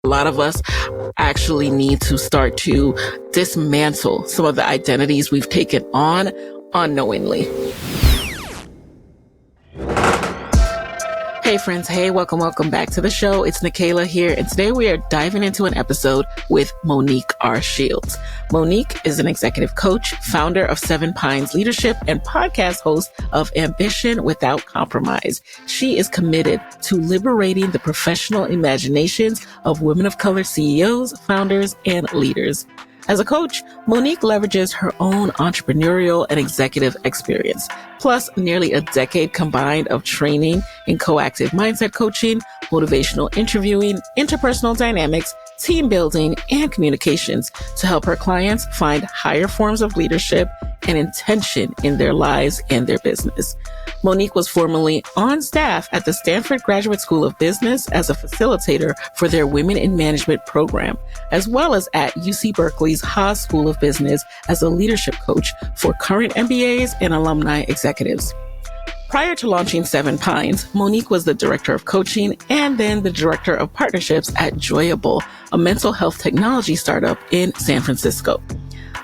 lot of us actually need to start to dismantle some of the identities we've taken on unknowingly. Hey friends, hey, welcome back to the show. It's Nikayla here, and today we are diving into an episode with Monique R. Shields. Monique is an executive coach, founder of Seven Pines Leadership, and podcast host of Ambition Without Compromise. She is committed to liberating the professional imaginations of women of color CEOs, founders, and leaders. As a coach, Monique leverages her own entrepreneurial and executive experience, plus nearly a decade combined of training in coactive mindset coaching, motivational interviewing, interpersonal dynamics, team building, and communications to help her clients find higher forms of leadership and intention in their lives and their business. Monique was formerly on staff at the Stanford Graduate School of Business as a facilitator for their Women in Management program, as well as at UC Berkeley's Haas School of Business as a leadership coach for current MBAs and alumni executives. Prior to launching Seven Pines, Monique was the director of coaching and then the director of partnerships at Joyable, a mental health technology startup in San Francisco.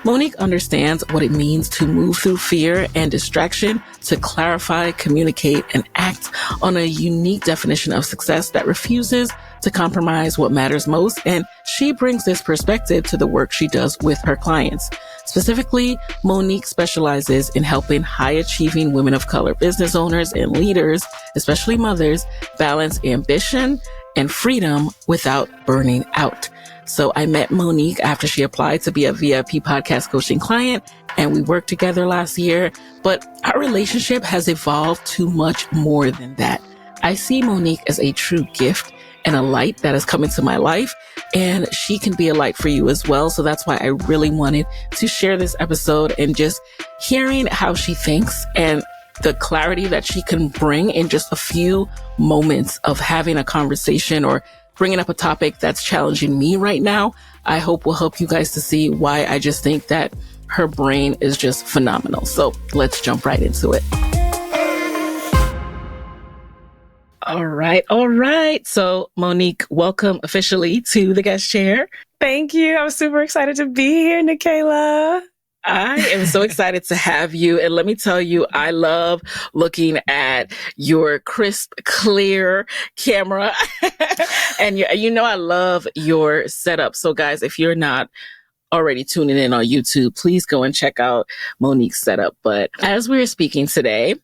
Monique understands what it means to move through fear and distraction to clarify, communicate, and act on a unique definition of success that refuses to compromise what matters most. And she brings this perspective to the work she does with her clients. Specifically, Monique specializes in helping high-achieving women of color business owners and leaders, especially mothers, balance ambition and freedom without burning out. So I met Monique after she applied to be a VIP podcast coaching client, and we worked together last year. But our relationship has evolved to much more than that. I see Monique as a true gift and a light that has come into my life, and she can be a light for you as well. So that's why I really wanted to share this episode, and just hearing how she thinks and the clarity that she can bring in just a few moments of having a conversation or bringing up a topic that's challenging me right now, I hope will help you guys to see why I just think that her brain is just phenomenal. So let's jump right into it. All right. So Monique, welcome officially to the guest chair. Thank you. I'm super excited to be here, Nikayla. I am so excited to have you. And let me tell you, I love looking at your crisp, clear camera. And I love your setup. So guys, if you're not already tuning in on YouTube, please go and check out Monique's setup. But as we are speaking today,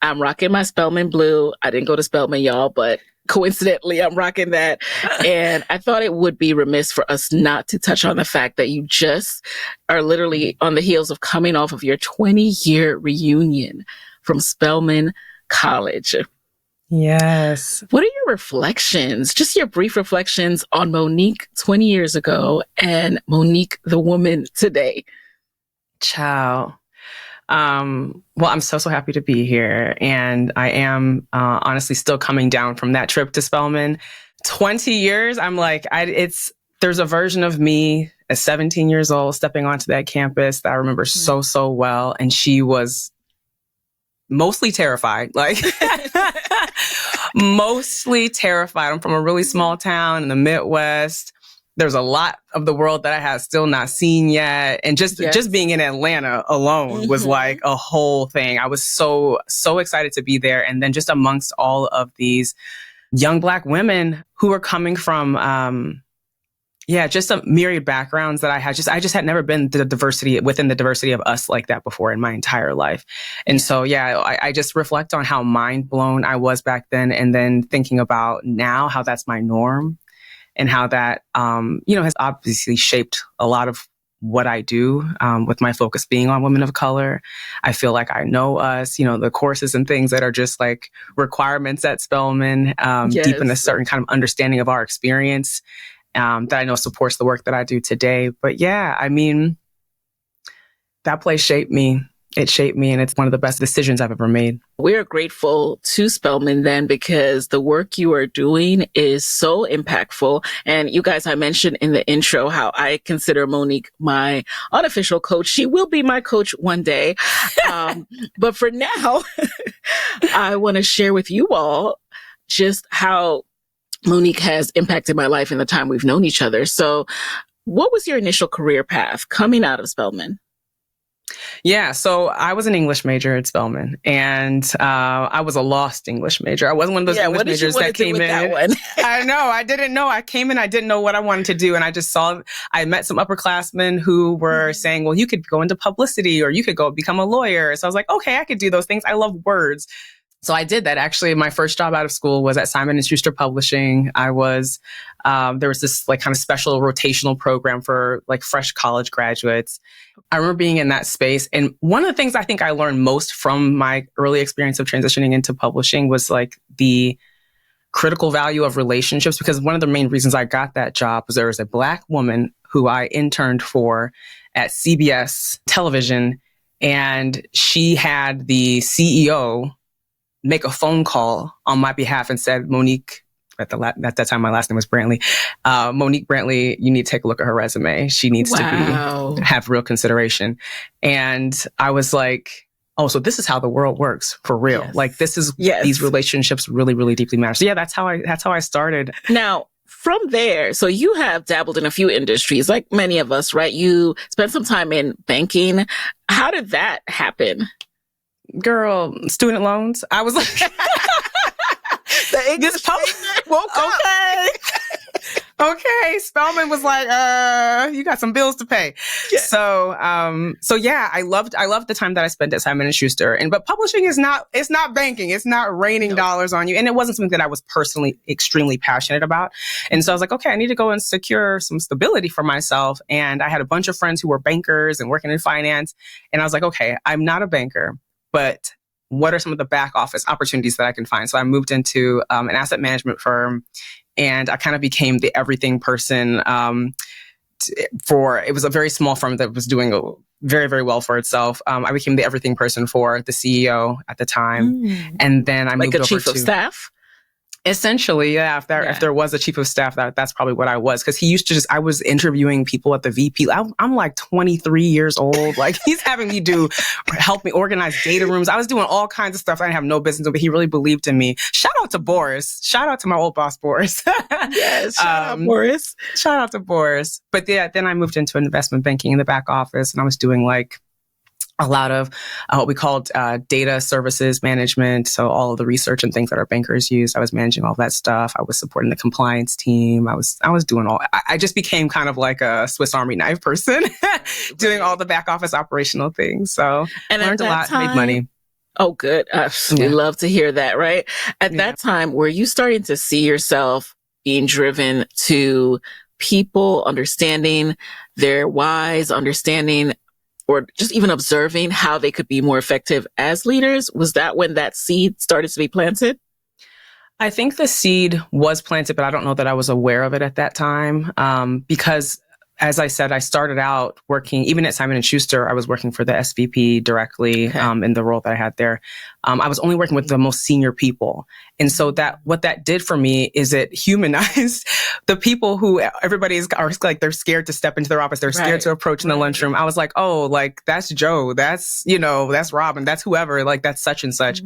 I'm rocking my Spelman blue. I didn't go to Spelman, y'all, but coincidentally, I'm rocking that. And I thought it would be remiss for us not to touch on the fact that you just are literally on the heels of coming off of your 20-year reunion from Spelman College. Yes. What are your reflections, just your brief reflections on Monique 20 years ago and Monique, the woman today? Ciao. Well, I'm so happy to be here. And I am honestly still coming down from that trip to Spelman. 20 years, I'm like, there's a version of me at 17 years old stepping onto that campus that I remember so well. And she was mostly terrified, mostly terrified. I'm from a really small town in the Midwest. There's a lot of the world that I have still not seen yet. And just being in Atlanta alone was like a whole thing. I was so excited to be there. And then just amongst all of these young Black women who were coming from, just a myriad backgrounds that I had. I just had never been within the diversity of us like that before in my entire life. And so, I just reflect on how mind blown I was back then. And then thinking about now how that's my norm. And how that, has obviously shaped a lot of what I do, with my focus being on women of color. I feel like I know us, the courses and things that are just like requirements at Spelman, deepen a certain kind of understanding of our experience, that I know supports the work that I do today. But that place shaped me. It shaped me, and it's one of the best decisions I've ever made. We are grateful to Spelman then, because the work you are doing is so impactful. And you guys, I mentioned in the intro how I consider Monique my unofficial coach. She will be my coach one day. But for now, I want to share with you all just how Monique has impacted my life in the time we've known each other. So what was your initial career path coming out of Spelman? Yeah, so I was an English major at Spelman, and I was a lost English major. I wasn't one of those English majors that came in. That one? I know, I didn't know. I came in, I didn't know what I wanted to do, and I met some upperclassmen who were saying, well, you could go into publicity or you could go become a lawyer. So I was like, okay, I could do those things. I love words. So I did that. Actually, my first job out of school was at Simon & Schuster Publishing. There was this like kind of special rotational program for like fresh college graduates. I remember being in that space. And one of the things I think I learned most from my early experience of transitioning into publishing was like the critical value of relationships, because one of the main reasons I got that job was there was a Black woman who I interned for at CBS television. And she had the CEO make a phone call on my behalf and said, Monique, at that time, my last name was Brantley. Monique Brantley, you need to take a look at her resume. She needs to have real consideration. And I was like, oh, so this is how the world works for real. Yes. Like this is, these relationships really, really deeply matter. So yeah, that's how I started. Now, from there, so you have dabbled in a few industries, like many of us, right? You spent some time in banking. How did that happen? Girl, student loans. I was like, the English woke up. Okay. Spelman was like, you got some bills to pay. Yeah. So yeah, I loved the time that I spent at Simon & Schuster. But publishing it's not banking. It's not raining dollars on you. And it wasn't something that I was personally extremely passionate about. And so I was like, okay, I need to go and secure some stability for myself. And I had a bunch of friends who were bankers and working in finance. And I was like, okay, I'm not a banker, but what are some of the back office opportunities that I can find? So I moved into an asset management firm, and I kind of became the everything person it was a very small firm that was doing very, very well for itself. I became the everything person for the CEO at the time. And then I moved over to... Like a chief of staff? Essentially, yeah. If there was a chief of staff, that's probably what I was. Because he used to I was interviewing people at the VP. I'm like 23 years old. Like he's having me help me organize data rooms. I was doing all kinds of stuff I didn't have no business with, but he really believed in me. Shout out to Boris. Shout out to my old boss, Boris. Yes, shout out Boris. Shout out to Boris. But yeah, then I moved into investment banking in the back office, and I was doing like a lot of what we called data services management. So all of the research and things that our bankers use, I was managing all that stuff. I was supporting the compliance team. I was doing I just became kind of like a Swiss Army knife person, doing all the back office operational things. So and learned a lot, made money. Oh, good. We love to hear that, right? At that time, were you starting to see yourself being driven to people understanding their whys, understanding or just even observing how they could be more effective as leaders? Was that when that seed started to be planted? I think the seed was planted, but I don't know that I was aware of it at that time. Because as I said, I started out working, even at Simon & Schuster, I was working for the SVP directly in the role that I had there. I was only working with the most senior people. And so what that did for me is it humanized the people who everybody are like, they're scared to step into their office. They're scared to approach in the lunchroom. I was like, oh, like that's Joe. That's, that's Robin. That's whoever, like that's such and such.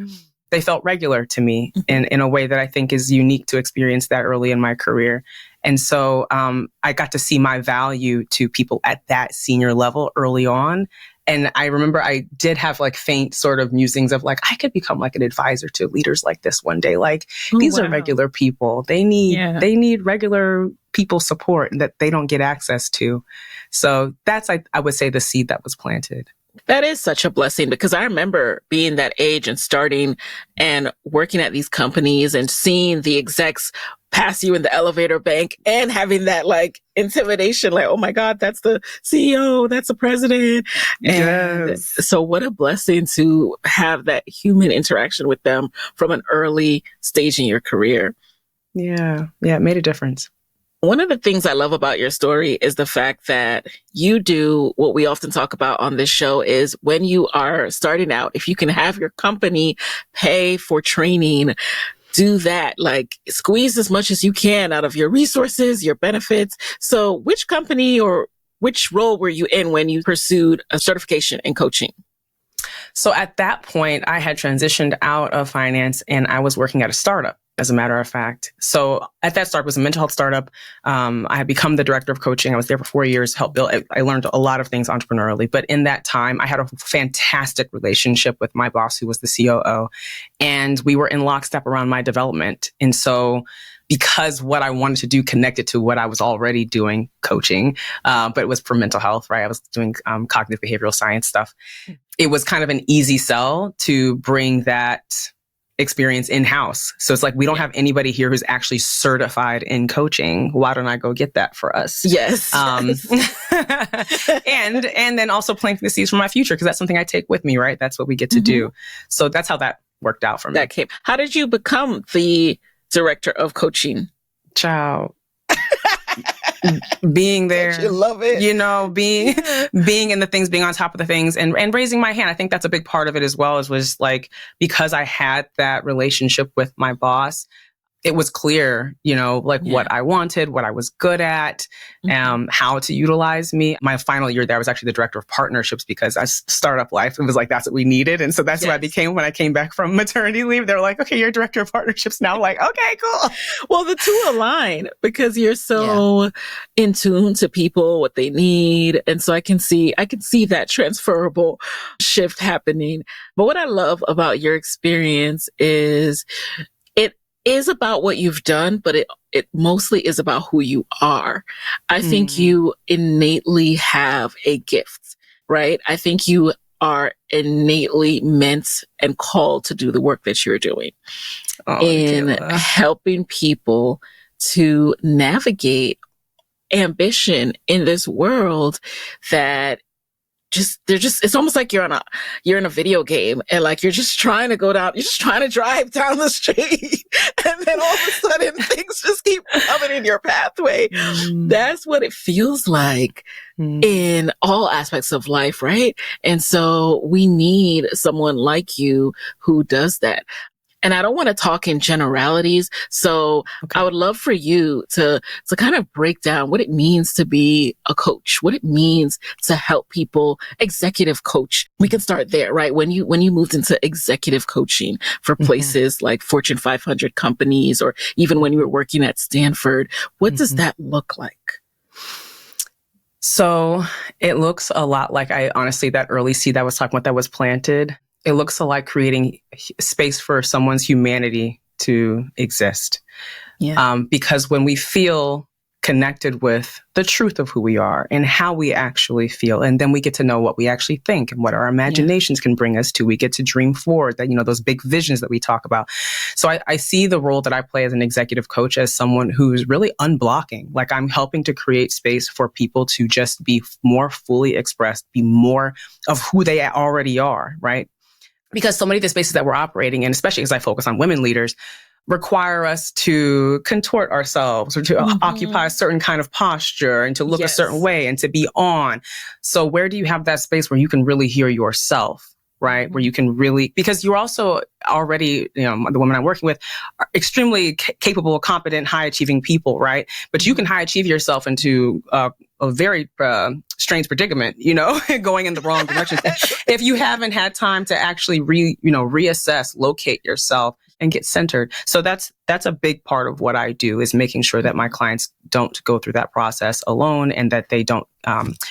They felt regular to me in a way that I think is unique to experience that early in my career. And so I got to see my value to people at that senior level early on. And I remember I did have like faint sort of musings of like, I could become like an advisor to leaders like this one day. Like these are regular people. They need regular people support that they don't get access to. So that's, I would say, the seed that was planted. That is such a blessing, because I remember being that age and starting and working at these companies and seeing the execs pass you in the elevator bank and having that like intimidation, like, oh my God, that's the CEO, that's the president. And so what a blessing to have that human interaction with them from an early stage in your career. Yeah. Yeah. It made a difference. One of the things I love about your story is the fact that you do what we often talk about on this show is when you are starting out, if you can have your company pay for training, do that, like squeeze as much as you can out of your resources, your benefits. So which company or which role were you in when you pursued a certification in coaching? So at that point, I had transitioned out of finance and I was working at a startup. as a matter of fact. So at that start, it was a mental health startup. I had become the director of coaching. I was there for 4 years, helped build. I learned a lot of things entrepreneurially. But in that time, I had a fantastic relationship with my boss, who was the COO. And we were in lockstep around my development. And so because what I wanted to do connected to what I was already doing, coaching, but it was for mental health, right? I was doing cognitive behavioral science stuff. It was kind of an easy sell to bring that experience in-house. So it's like, we don't have anybody here who's actually certified in coaching. Why don't I go get that for us? Yes. And then also planting the seeds for my future, because that's something I take with me, right? That's what we get to do. So that's how that worked out for me. How did you become the director of coaching? Ciao. Being there. Don't you love it? You know, being in the things, being on top of the things, and raising my hand. I think that's a big part of it as well, was like, because I had that relationship with my boss, it was clear, you know, like what I wanted, what I was good at, how to utilize me. My final year there, I was actually the director of partnerships, because as startup life, it was like, that's what we needed. And so that's what I became when I came back from maternity leave. They were like, okay, you're director of partnerships now. I'm like, okay, cool. Well, the two align because you're so in tune to people, what they need. And so I can see that transferable shift happening. But what I love about your experience is about what you've done, but it mostly is about who you are. I think you innately have a gift, right? I think you are innately meant and called to do the work that you're doing in helping people to navigate ambition in this world that it's almost like you're in a video game, and like you're just trying to drive down the street and then all of a sudden things just keep coming in your pathway. That's what it feels like in all aspects of life, right? And so we need someone like you who does that. And I don't want to talk in generalities. So I would love for you to kind of break down what it means to be a coach, what it means to help people, executive coach. We can start there, right? When you moved into executive coaching for places like Fortune 500 companies, or even when you were working at Stanford, what does that look like? So it looks a lot like, I honestly, that early seed that I was talking about that was planted, it looks like creating space for someone's humanity to exist. Because when we feel connected with the truth of who we are and how we actually feel, and then we get to know what we actually think and what our imaginations can bring us to, we get to dream forward, that, you know, those big visions that we talk about. So I see the role that I play as an executive coach as someone who's really unblocking. Like, I'm helping to create space for people to just be more fully expressed, be more of who they already are, right? Because so many of the spaces that we're operating in, especially as I focus on women leaders, require us to contort ourselves or to occupy a certain kind of posture and to look a certain way and to be on. So where do you have that space where you can really hear yourself, right? Where you can really, because you're also already, you know, the women I'm working with are extremely capable, competent, high achieving people, right? But you can high achieve yourself into a very strange predicament, you know, going in the wrong direction. If you haven't had time to actually reassess, locate yourself and get centered. So that's a big part of what I do, is making sure that my clients don't go through that process alone, and that they don't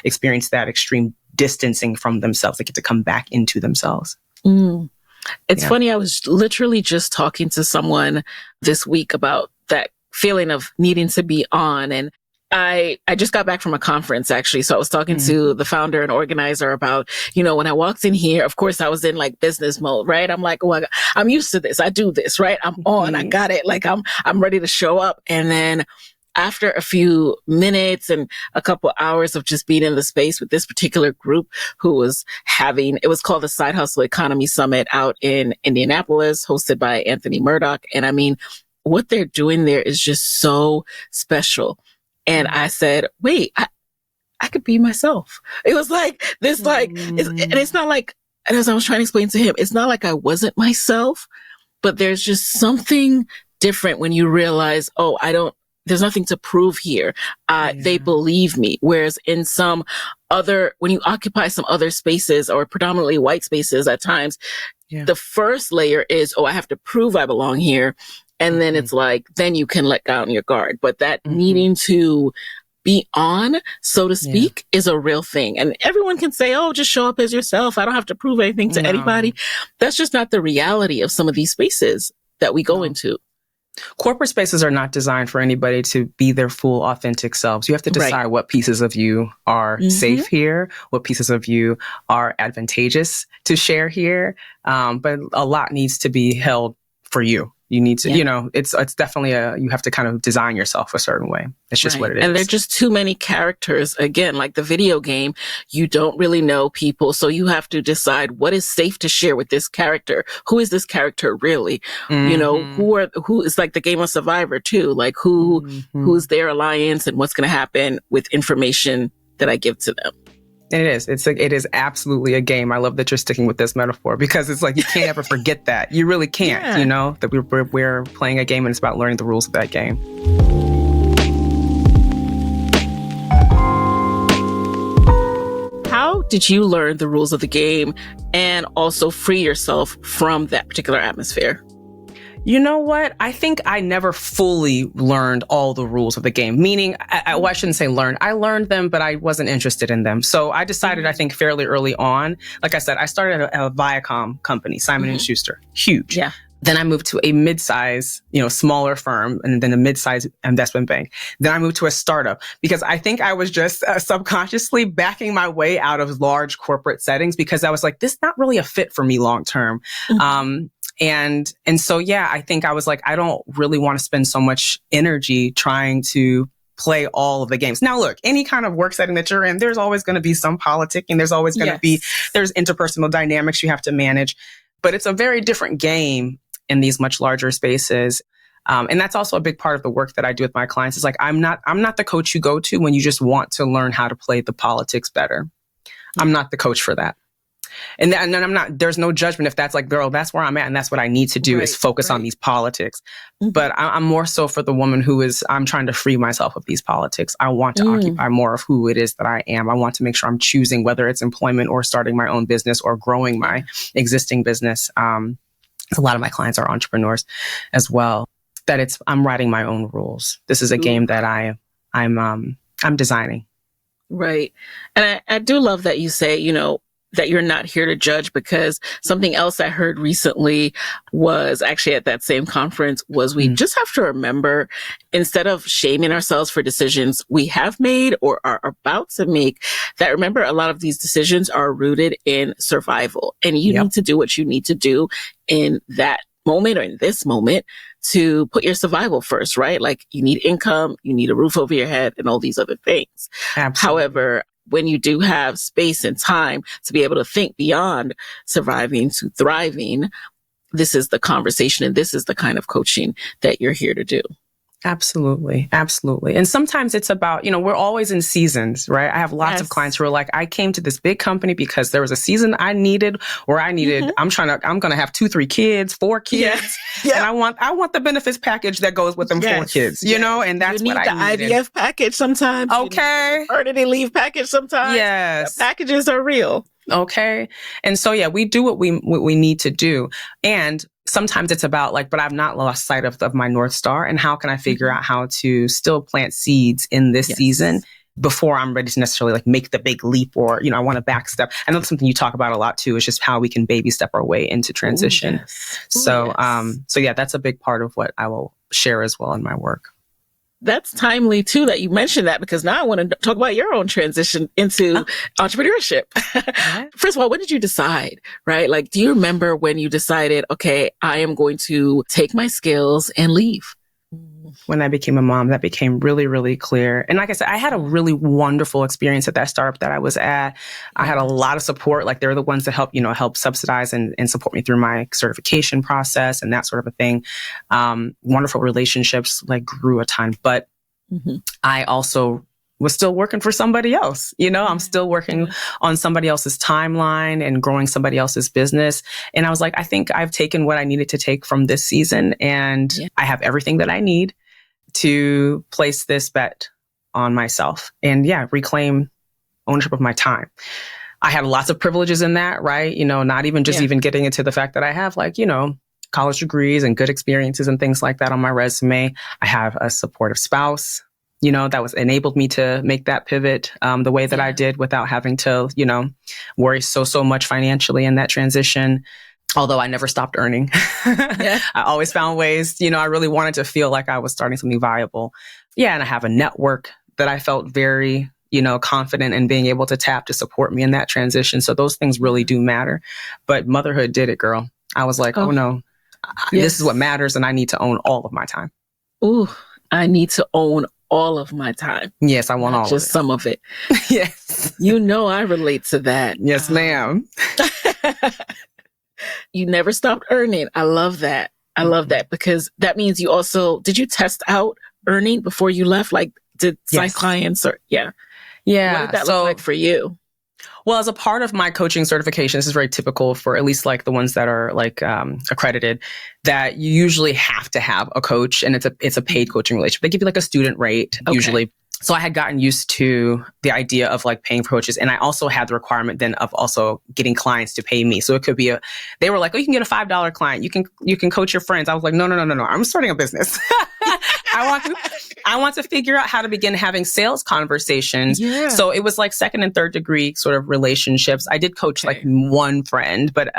experience that extreme distancing from themselves. They get to come back into themselves. It's funny. I was literally just talking to someone this week about that feeling of needing to be on. And I just got back from a conference, actually. So I was talking to the founder and organizer about, you know, when I walked in here, of course, I was in like business mode, right? I'm like, oh, I'm used to this. I do this, right? I'm on. I got it. Like, I'm ready to show up. And then after a few minutes and a couple hours of just being in the space with this particular group who was it was called the Side Hustle Economy Summit out in Indianapolis, hosted by Anthony Murdoch. And I mean, what they're doing there is just so special. And I said, wait, I could be myself. It was like this, and it's not like, and as I was trying to explain to him, it's not like I wasn't myself, but there's just something different when you realize, there's nothing to prove here. They believe me. Whereas in when you occupy some other spaces, or predominantly white spaces at times, the first layer is, I have to prove I belong here. And then it's like, then you can let down your guard. But that needing to be on, so to speak, is a real thing. And everyone can say, oh, just show up as yourself. I don't have to prove anything to anybody. That's just not the reality of some of these spaces that we go into. Corporate spaces are not designed for anybody to be their full authentic selves. You have to decide what pieces of you are safe here, what pieces of you are advantageous to share here. But a lot needs to be held for you. You need to, it's definitely you have to kind of design yourself a certain way. It's just what it is. And there's just too many characters. Again, like the video game, you don't really know people. So you have to decide what is safe to share with this character. Who is this character really? Who is like the game of Survivor too? Like who's their alliance and what's going to happen with information that I give to them. It is. It is absolutely a game. I love that you're sticking with this metaphor because it's like you can't ever forget that. You really can't, that we're playing a game and it's about learning the rules of that game. How did you learn the rules of the game and also free yourself from that particular atmosphere? You know what? I think I never fully learned all the rules of the game, meaning I shouldn't say learned. I learned them, but I wasn't interested in them. So I decided, I think fairly early on, like I said, I started a Viacom company, Simon & Schuster, huge. Yeah. Then I moved to a mid-size, smaller firm, and then a mid-size investment bank. Then I moved to a startup because I think I was just subconsciously backing my way out of large corporate settings because I was like, this is not really a fit for me long term. And so, I think I was like, I don't really want to spend so much energy trying to play all of the games. Now, look, any kind of work setting that you're in, there's always going to be some politicking. There's always going to be, there's interpersonal dynamics you have to manage, but it's a very different game in these much larger spaces. And that's also a big part of the work that I do with my clients. It's like, I'm not the coach you go to when you just want to learn how to play the politics better. I'm not the coach for that. And then I'm not, there's no judgment if that's like, girl, that's where I'm at. And that's what I need to do is focus on these politics. But I'm more so for the woman I'm trying to free myself of these politics. I want to occupy more of who it is that I am. I want to make sure I'm choosing whether it's employment or starting my own business or growing my existing business. A lot of my clients are entrepreneurs as well, that I'm writing my own rules. This is a game that I'm designing. Right. And I do love that you say, that you're not here to judge, because something else I heard recently was actually at that same conference was we just have to remember, instead of shaming ourselves for decisions we have made or are about to make, that remember a lot of these decisions are rooted in survival, and you need to do what you need to do in that moment or in this moment to put your survival first, right? Like you need income, you need a roof over your head and all these other things. Absolutely. However, when you do have space and time to be able to think beyond surviving to thriving, this is the conversation and this is the kind of coaching that you're here to do. Absolutely. Absolutely. And sometimes it's about, we're always in seasons, right? I have lots of clients who are like, I came to this big company because there was a season I needed where I needed, I'm going to have 2, 3 kids, 4 kids. And I want the benefits package that goes with them 4 kids, and that's what I needed. You need the IVF package sometimes. Okay. You need the maternity leave package sometimes. Yes. The packages are real. Okay. And so, we do what we need to do. And sometimes it's about like, but I've not lost sight of my North Star, and how can I figure out how to still plant seeds in this season before I'm ready to necessarily like make the big leap, or, I want to backstep. I know that's something you talk about a lot too, is just how we can baby step our way into transition. That's a big part of what I will share as well in my work. That's timely too that you mentioned that, because now I want to talk about your own transition into entrepreneurship. First of all, when did you decide, right? Like, do you remember when you decided, okay, I am going to take my skills and leave? When I became a mom, that became really, really clear. And like I said, I had a really wonderful experience at that startup that I was at. I had a lot of support. Like they're the ones that help subsidize and support me through my certification process and that sort of a thing. Wonderful relationships, like grew a ton. But I also was still working for somebody else. I'm still working on somebody else's timeline and growing somebody else's business. And I was like, I think I've taken what I needed to take from this season, and I have everything that I need to place this bet on myself and reclaim ownership of my time. I had lots of privileges in that, right? Not even just even getting into the fact that I have college degrees and good experiences and things like that on my resume. I have a supportive spouse, that was enabled me to make that pivot the way that I did without having to, worry so much financially in that transition. Although I never stopped earning. I always found ways, I really wanted to feel like I was starting something viable. Yeah. And I have a network that I felt very, confident in being able to tap to support me in that transition. So those things really do matter. But motherhood did it, girl. I was like, oh no, this is what matters. And I need to own all of my time. Ooh, I need to own all of my time. Yes, I want all of it. Just some of it. Yes. I relate to that. Yes, ma'am. You never stopped earning. I love that. I love that because that means you also, did you test out earning before you left? Like did side clients or, Yeah. What did that look like for you? Well, as a part of my coaching certification, this is very typical for at least like the ones that are like accredited, that you usually have to have a coach, and it's a paid coaching relationship. They give you like a student rate usually. So I had gotten used to the idea of like paying for coaches. And I also had the requirement then of also getting clients to pay me. So it could be they were like, oh, you can get a $5 client. You can coach your friends. I was like, no. I'm starting a business. I want to figure out how to begin having sales conversations. Yeah. So it was like second and third degree sort of relationships. I did coach like one friend, but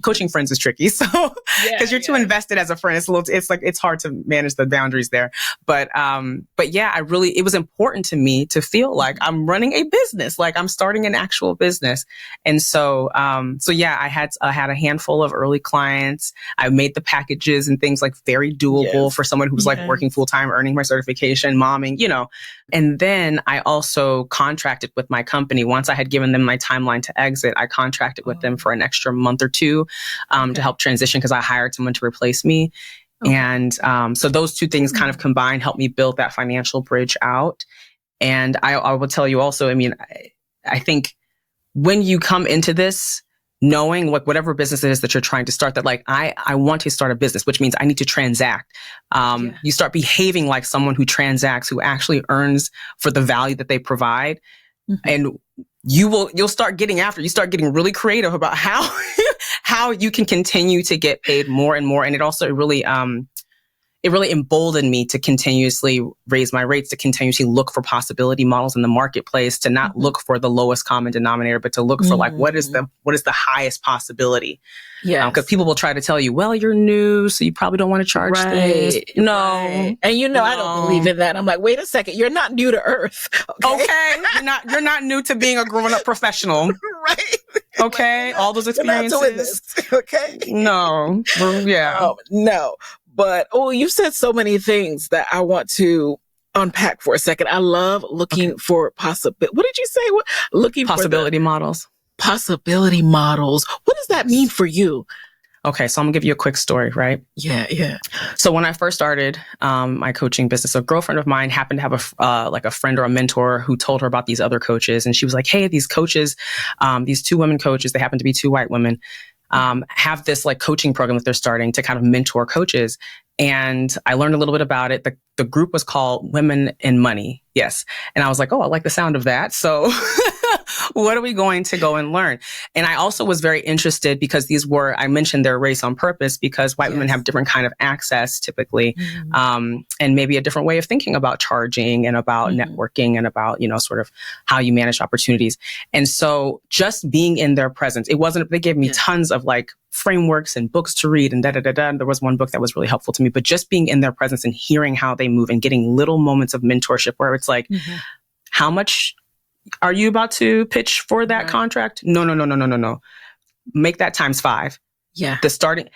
coaching friends is tricky. So because you're too invested as a friend, it's hard to manage the boundaries there. But yeah, it was important to me to feel like I'm running a business, like I'm starting an actual business. And so yeah, I had a handful of early clients. I made the packages and things like very doable for someone who's like working full time, earning my certification, momming, And then I also contracted with my company. Once I had given them my timeline to exit, I contracted with them for an extra month or two to help transition because I hired someone to replace me. And so those two things kind of combined helped me build that financial bridge out. And I will tell you also, I think when you come into this, knowing like whatever business it is that you're trying to start, that like, I want to start a business, which means I need to transact. You start behaving like someone who transacts, who actually earns for the value that they provide. And you'll start getting you start getting really creative about how you can continue to get paid more and more. And it also really emboldened me to continuously raise my rates, to continuously look for possibility models in the marketplace, to not look for the lowest common denominator, but to look for like, what is the highest possibility? Yeah. Because people will try to tell you, well, you're new, so you probably don't want to charge this. No. Right. And I don't believe in that. I'm like, wait a second, you're not new to earth. Okay. You're not new to being a grown-up professional. Right. Okay. All those experiences. Okay. No. Yeah. No. But, you said so many things that I want to unpack for a second. I love looking for possibility. What did you say? Looking possibility models. Possibility models. What does that mean for you? Okay, so I'm gonna give you a quick story, right? Yeah. So when I first started my coaching business, a girlfriend of mine happened to have a friend or a mentor who told her about these other coaches, and she was like, "Hey, these coaches, these two women coaches, they happen to be two white women." Have this like coaching program that they're starting to kind of mentor coaches. And I learned a little bit about it. The group was called Women in Money. Yes. And I was like, oh, I like the sound of that. So what are we going to go and learn? And I also was very interested because I mentioned their race on purpose because white women have different kind of access typically, and maybe a different way of thinking about charging and about networking and about, sort of how you manage opportunities. And so just being in their presence, they gave me tons of like frameworks and books to read and There was one book that was really helpful to me, but just being in their presence and hearing how they move and getting little moments of mentorship where it's like, how much are you about to pitch for that contract? No. Make that times 5. Yeah.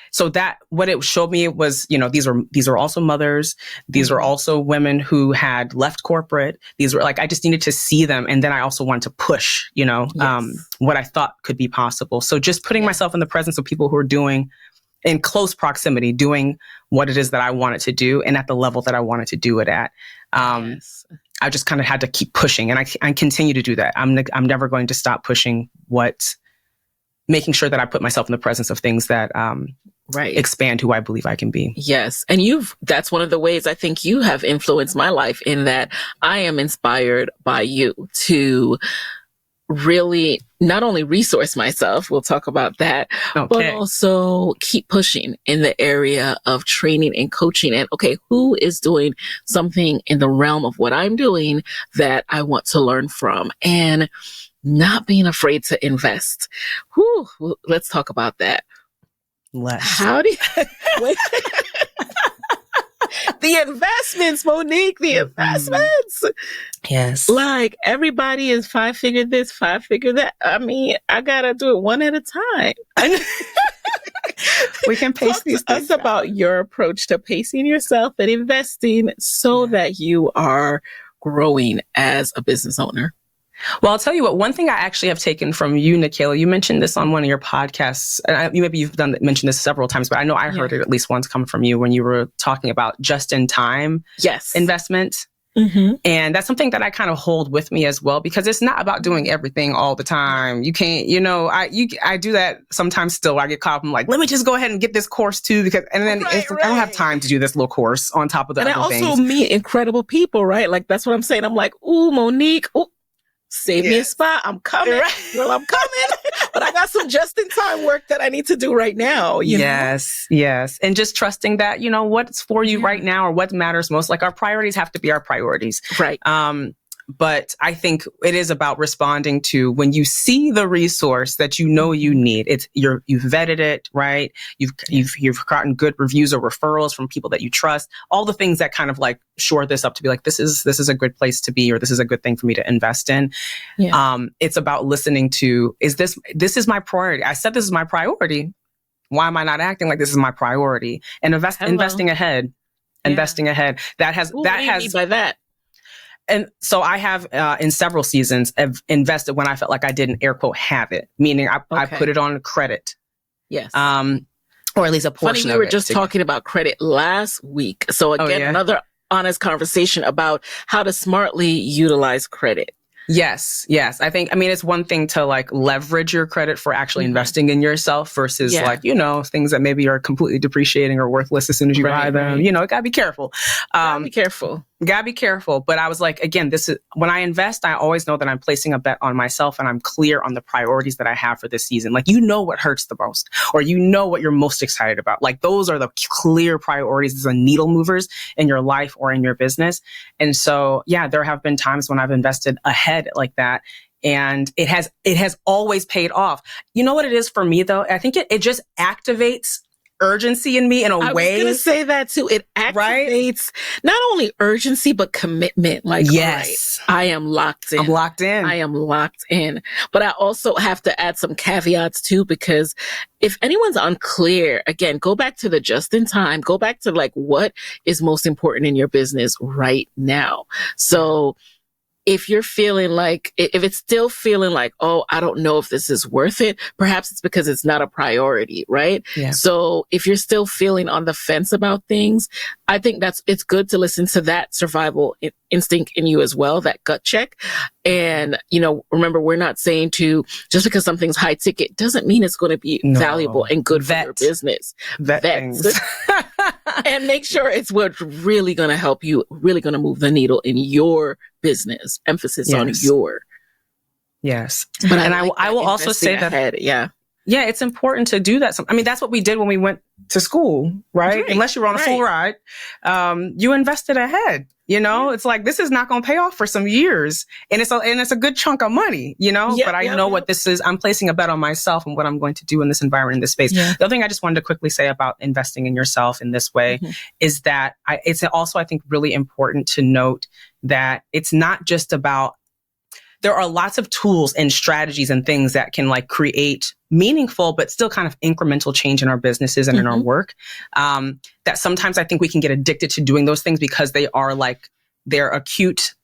So that what it showed me was, these are also mothers. These are also women who had left corporate. These were like, I just needed to see them. And then I also wanted to push, what I thought could be possible. So just putting myself in the presence of people who are doing in close proximity, doing what it is that I wanted to do and at the level that I wanted to do it at. I just kind of had to keep pushing, and I continue to do that. I'm never going to stop pushing making sure that I put myself in the presence of things that expand who I believe I can be. Yes. And that's one of the ways I think you have influenced my life, in that I am inspired by you to really not only resource myself, we'll talk about that, but also keep pushing in the area of training and coaching. And okay, who is doing something in the realm of what I'm doing that I want to learn from? And not being afraid to invest. Whew, let's talk about that. How do you... The investments, Monique, the investments. Yes. Like everybody is 5-figure this, 5-figure that. I mean, I got to do it one at a time. We can pace these things out. About your approach to pacing yourself and investing so that you are growing as a business owner. Well, I'll tell you what, one thing I actually have taken from you, Nikayla, you mentioned this on one of your podcasts. And you've mentioned this several times, but I know I heard it at least once come from you when you were talking about just-in-time investment. Mm-hmm. And that's something that I kind of hold with me as well, because it's not about doing everything all the time. You can't, I do that sometimes still. I get caught up. I'm like, let me just go ahead and get this course too, because, and then I don't have time to do this little course on top of the other things. And I also meet incredible people, right? Like, that's what I'm saying. I'm like, ooh, Monique, ooh. Save me a spot. I'm coming. Girl, I'm coming. But I got some just-in-time work that I need to do right now. You know? Yes. And just trusting that, what's for you right now or what matters most. Like, our priorities have to be our priorities. Right. But I think it is about responding to when you see the resource that you know you need. You've vetted it, right? You've gotten good reviews or referrals from people that you trust. All the things that kind of like shore this up to be like, this is a good place to be, or this is a good thing for me to invest in. Yeah. It's about listening to, this is my priority. I said this is my priority. Why am I not acting like this is my priority? And investing ahead. Investing ahead. What do you mean by that? And so I have, in several seasons, have invested when I felt like I didn't, air quote, have it, meaning I put it on credit. Yes. Or at least a portion of it. We were just talking about credit last week. So again, another honest conversation about how to smartly utilize credit. Yes. I think, it's one thing to like leverage your credit for actually investing in yourself versus things that maybe are completely depreciating or worthless as soon as you buy them. Right. Gotta be careful. Gotta be careful. But I was like, again, this is when I invest, I always know that I'm placing a bet on myself and I'm clear on the priorities that I have for this season. Like, what hurts the most, or what you're most excited about. Like, those are the clear priorities, the needle movers in your life or in your business. And so, there have been times when I've invested ahead like that. And it has always paid off. You know what it is for me though? I think it just activates urgency in me in a way. I was going to say that too. It activates not only urgency, but commitment. Like, yes, all right, I am locked in. I'm locked in. I am locked in. But I also have to add some caveats too, because if anyone's unclear, again, go back to the just in time, go back to like what is most important in your business right now. So if you're feeling like, if it's still feeling like, oh, I don't know if this is worth it, perhaps it's because it's not a priority, right? Yeah. So if you're still feeling on the fence about things, I think it's good to listen to that survival instinct in you as well, that gut check. And, remember, we're not saying just because something's high ticket doesn't mean it's going to be valuable and good for your business. Vet things. And make sure it's what's really going to help you, really going to move the needle in your business. Emphasis on your. Yes. But I will also say that. Yeah, it's important to do that. That's what we did when we went to school, right? Unless you were on a full ride, you invested ahead. It's like, this is not going to pay off for some years, and it's a good chunk of money, but I know what this is. I'm placing a bet on myself and what I'm going to do in this environment, in this space. Yeah. The other thing I just wanted to quickly say about investing in yourself in this way is that it's also, I think, really important to note that it's not just about, there are lots of tools and strategies and things that can like create meaningful, but still kind of incremental change in our businesses and in our work. That sometimes I think we can get addicted to doing those things because they are like, they're acute,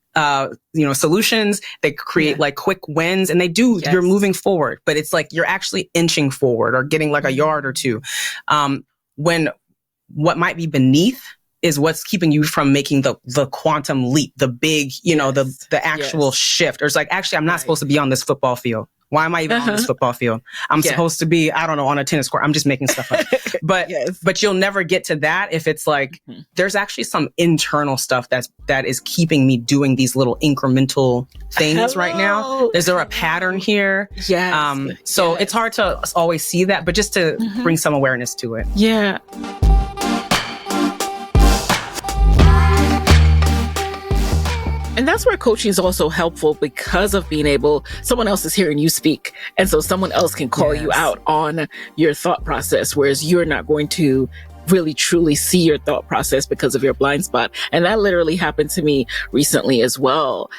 solutions. They create like quick wins, and you're moving forward, but it's like, you're actually inching forward or getting like a yard or two. When what might be beneath is what's keeping you from making the quantum leap, the big, the actual shift. Or it's like, actually, I'm not supposed to be on this football field. Why am I even on this football field? I'm supposed to be, I don't know, on a tennis court. I'm just making stuff up. But but you'll never get to that if it's like, there's actually some internal stuff that is keeping me doing these little incremental things right now. Is there a pattern here? So it's hard to always see that, but just to bring some awareness to it. Yeah. And that's where coaching is also helpful because of being able, someone else is hearing you speak. And so someone else can call you out on your thought process, whereas you're not going to really truly see your thought process because of your blind spot. And that literally happened to me recently as well,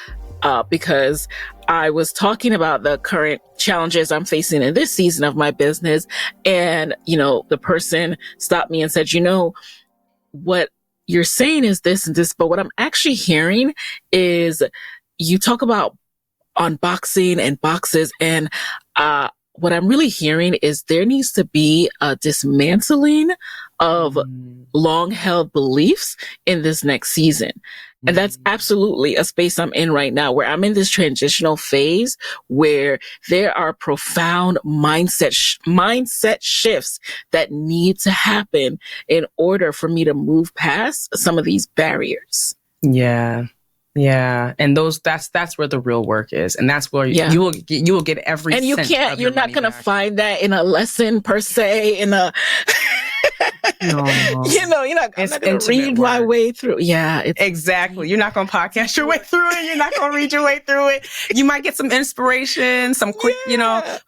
because I was talking about the current challenges I'm facing in this season of my business. And, the person stopped me and said, what you're saying is this and this, but what I'm actually hearing is you talk about unboxing and boxes. And what I'm really hearing is there needs to be a dismantling of long-held beliefs in this next season. And that's absolutely a space I'm in right now, where I'm in this transitional phase where there are profound mindset shifts that need to happen in order for me to move past some of these barriers. Yeah. And that's where the real work is. And that's where you will get every and you're not going to find that in a lesson per se, No. I'm not going to read my way through. Yeah, exactly. You're not going to podcast your way through it. You're not going to read your way through it. You might get some inspiration, some quick,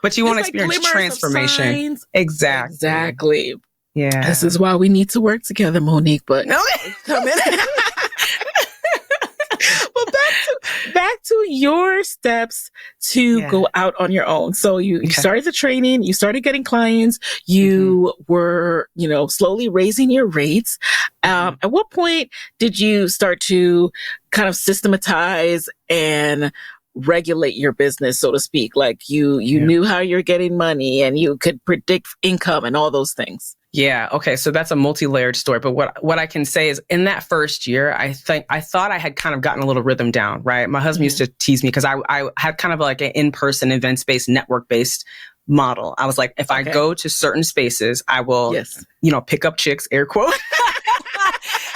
but you won't experience transformation. Exactly. Yeah. This is why we need to work together, Monique. But come in. Back to your steps to go out on your own. So you started the training, you started getting clients, you were, slowly raising your rates. At what point did you start to kind of systematize and regulate your business, so to speak? Like you knew how you're getting money and you could predict income and all those things. Yeah. Okay. So that's a multi-layered story. But what I can say is in that first year, I thought I had kind of gotten a little rhythm down, right? My husband used to tease me because I had kind of like an in-person events-based, network-based model. I was like, if I go to certain spaces, I will, pick up chicks, air quote.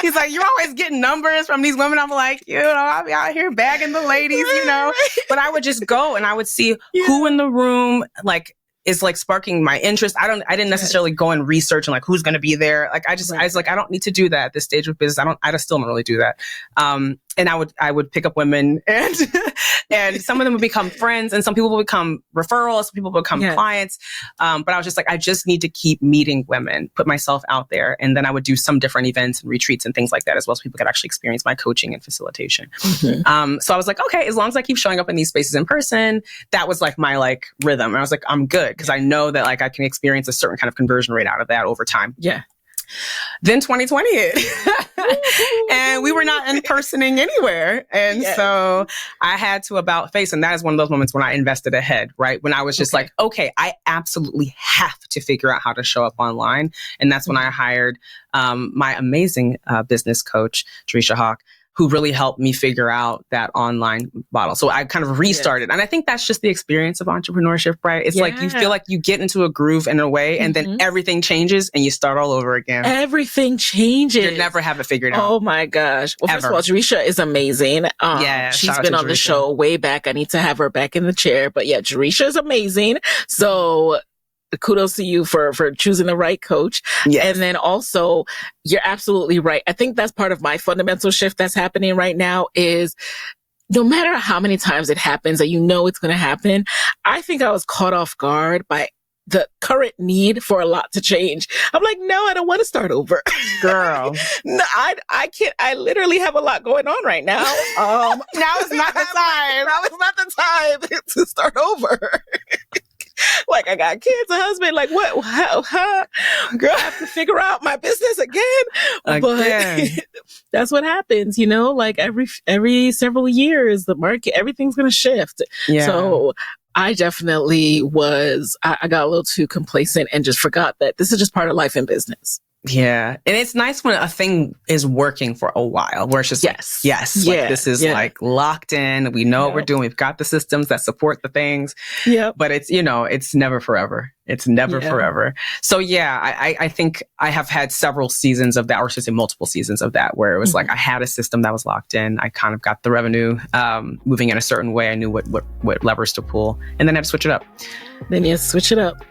He's like, you're always getting numbers from these women. I'm like, I'll be out here bagging the ladies, But I would just go and I would see who in the room, is sparking my interest. I didn't necessarily go and research and who's going to be there. I was like, I don't need to do that at this stage of business. I still don't really do that. And I would pick up women and and some of them would become friends and some people will become referrals, some people will become clients. But I was just like, I just need to keep meeting women, put myself out there. And then I would do some different events and retreats and things like that as well, so people could actually experience my coaching and facilitation. So I was like, okay, as long as I keep showing up in these spaces in person, that was my rhythm. And I was like, I'm good because I know that I can experience a certain kind of conversion rate out of that over time. Yeah. Then 2020 hit and we were not in-personing anywhere. And so I had to about face, and that is one of those moments when I invested ahead, right? When I was just like, okay, I absolutely have to figure out how to show up online. And that's when I hired my amazing business coach, Teresa Hawk, who really helped me figure out that online model. So I kind of restarted. And I think that's just the experience of entrepreneurship, right? It's like you feel like you get into a groove in a way and then everything changes and you start all over again. Everything changes. You never have it figured out. Oh my gosh. Well, first of all, Teresa is amazing. She's been on the show way back. I need to have her back in the chair. But yeah, Teresa is amazing. So kudos to you for choosing the right coach. Yes. And then also, you're absolutely right. I think that's part of my fundamental shift that's happening right now is no matter how many times it happens and it's going to happen, I think I was caught off guard by the current need for a lot to change. I'm like, no, I don't want to start over. Girl. No, I can't. I literally have a lot going on right now. Now is not the time. Now is not the time to start over. I got kids, a husband, what? How? Girl, I have to figure out my business again. But that's what happens, every several years, the market, everything's going to shift. Yeah. So I definitely I got a little too complacent and just forgot that this is just part of life and business. Yeah. And it's nice when a thing is working for a while, where it's just yes. like this is like locked in. We know what we're doing. We've got the systems that support the things. Yeah. But it's, it's never forever. It's never forever. So I think I have had several seasons of that, or I should say multiple seasons of that, where it was like I had a system that was locked in. I kind of got the revenue moving in a certain way. I knew what levers to pull, and then I had to switch it up. Then you switch it up.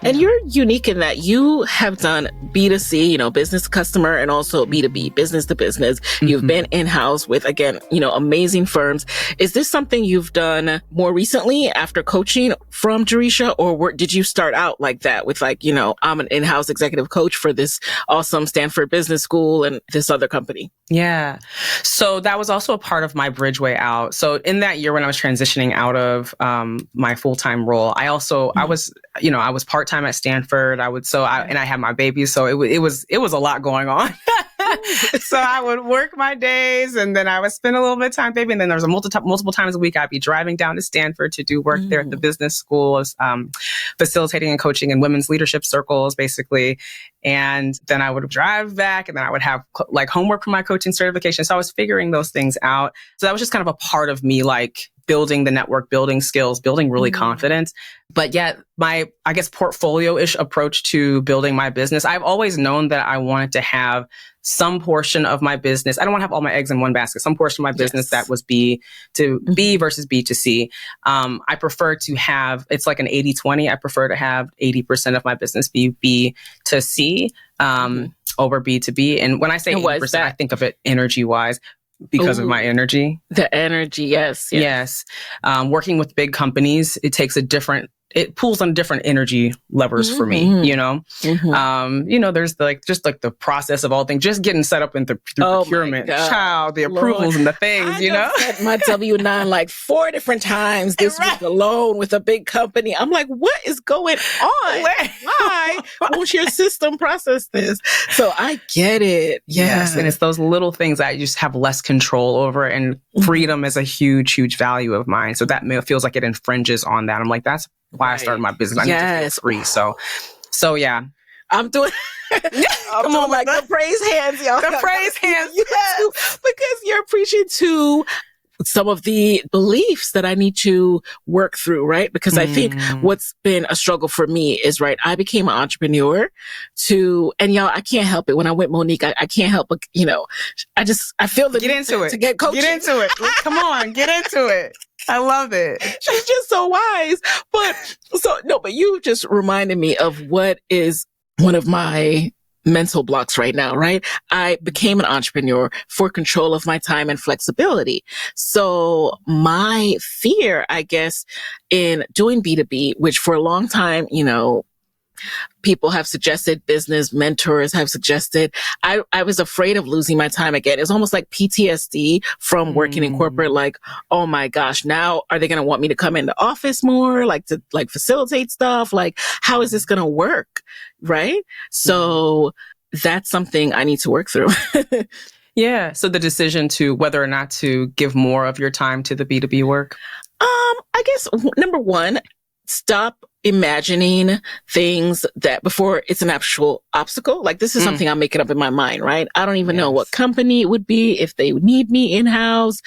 And you're unique in that you have done B2C, business to customer, and also B2B, business to business. Mm-hmm. You've been in-house with, again, amazing firms. Is this something you've done more recently after coaching from Jerisha, or did you start out like that with I'm an in-house executive coach for this awesome Stanford Business School and this other company? Yeah. So that was also a part of my bridge way out. So in that year when I was transitioning out of my full-time role, I was part-time at Stanford. And I had my baby. So it was a lot going on. So I would work my days, and then I would spend a little bit of time with baby. And then there was multiple times a week I'd be driving down to Stanford to do work there at the business school, facilitating and coaching in women's leadership circles, basically. And then I would drive back, and then I would have homework for my coaching certification. So I was figuring those things out. So that was just kind of a part of me, building the network, building skills, building really confidence. But yet my, I guess, portfolio-ish approach to building my business, I've always known that I wanted to have some portion of my business. I don't want to have all my eggs in one basket. Some portion of my business that was B to B versus B to C. I prefer to have, it's like an 80-20. I prefer to have 80% of my business be B to C over B to B. And when I say 80%, I think of it energy-wise. Because of my energy. The energy, yes. Working with big companies, it pulls on different energy levers for me, there's the process of all things, just getting set up through procurement, the approvals and the things, I set my W-9 4 different times this week alone with a big company. I'm like, what is going on? Why won't your system process this? So I get it. Yes. And it's those little things that I just have less control over, and freedom is a huge, huge value of mine. So that feels like it infringes on that. I'm like, that's why I started my business. I need to feel free. So yeah. I'm doing come on, the praise hands, y'all. The praise hands. Yes, because you're preaching to some of the beliefs that I need to work through, right? Because I think what's been a struggle for me is, I became an entrepreneur and y'all, I can't help it. When I'm with Monique, I can't help but, I feel the get into it. To get coaching. Get into it. Come on, get into it. I love it. She's just so wise. But you just reminded me of what is one of my mental blocks right now, right? I became an entrepreneur for control of my time and flexibility. So my fear, I guess, in doing B2B, which for a long time, people have suggested, business mentors have suggested, I was afraid of losing my time again. It's almost like PTSD from working in corporate, oh my gosh, now are they going to want me to come in the office more, to facilitate stuff? How is this going to work? Right? So that's something I need to work through. Yeah. So the decision to whether or not to give more of your time to the B2B work? I guess number one, stop imagining things that before it's an actual obstacle. This is something I'm making up in my mind, right? I don't even know what company it would be, if they would need me in-house,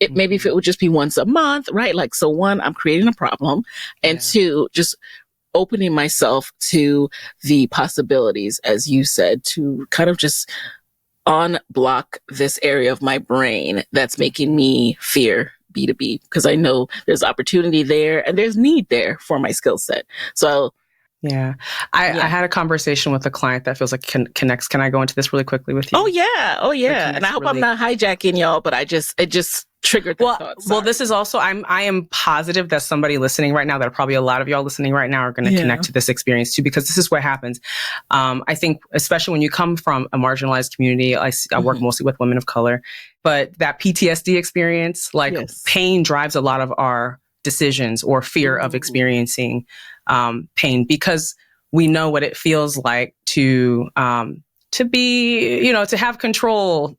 maybe if it would just be once a month, right? So one, I'm creating a problem, and two, just opening myself to the possibilities, as you said, to kind of just unblock this area of my brain that's making me fear B2B, because I know there's opportunity there and there's need there for my skill set. So I had a conversation with a client that feels like connects. Can I go into this really quickly with you? Oh yeah. And I hope I'm not hijacking y'all, but it just triggered the thoughts. Well, this is also, I am positive that somebody listening right now, that probably a lot of y'all listening right now are going to connect to this experience too, because this is what happens. I think, especially when you come from a marginalized community, I work mostly with women of color, but that PTSD experience, pain drives a lot of our decisions, or fear of experiencing pain, because we know what it feels like to be, to have control,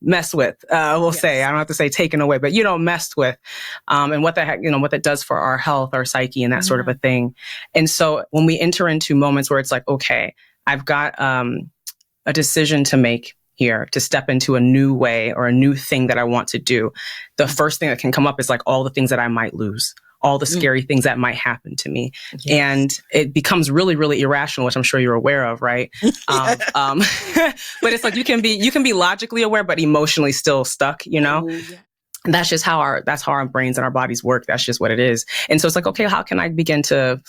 mess with, we'll say. I don't have to say taken away, but, messed with, and what that does for our health, our psyche, and that sort of a thing. And so when we enter into moments where it's like, okay, I've got a decision to make here to step into a new way or a new thing that I want to do, the first thing that can come up is like all the things that I might lose, all the scary things that might happen to me. Yes. And it becomes really, really irrational, which I'm sure you're aware of, right? But it's like you can be logically aware, but emotionally still stuck, Ooh, yeah. That's just how our brains and our bodies work. That's just what it is. And so it's like, okay, how can I begin to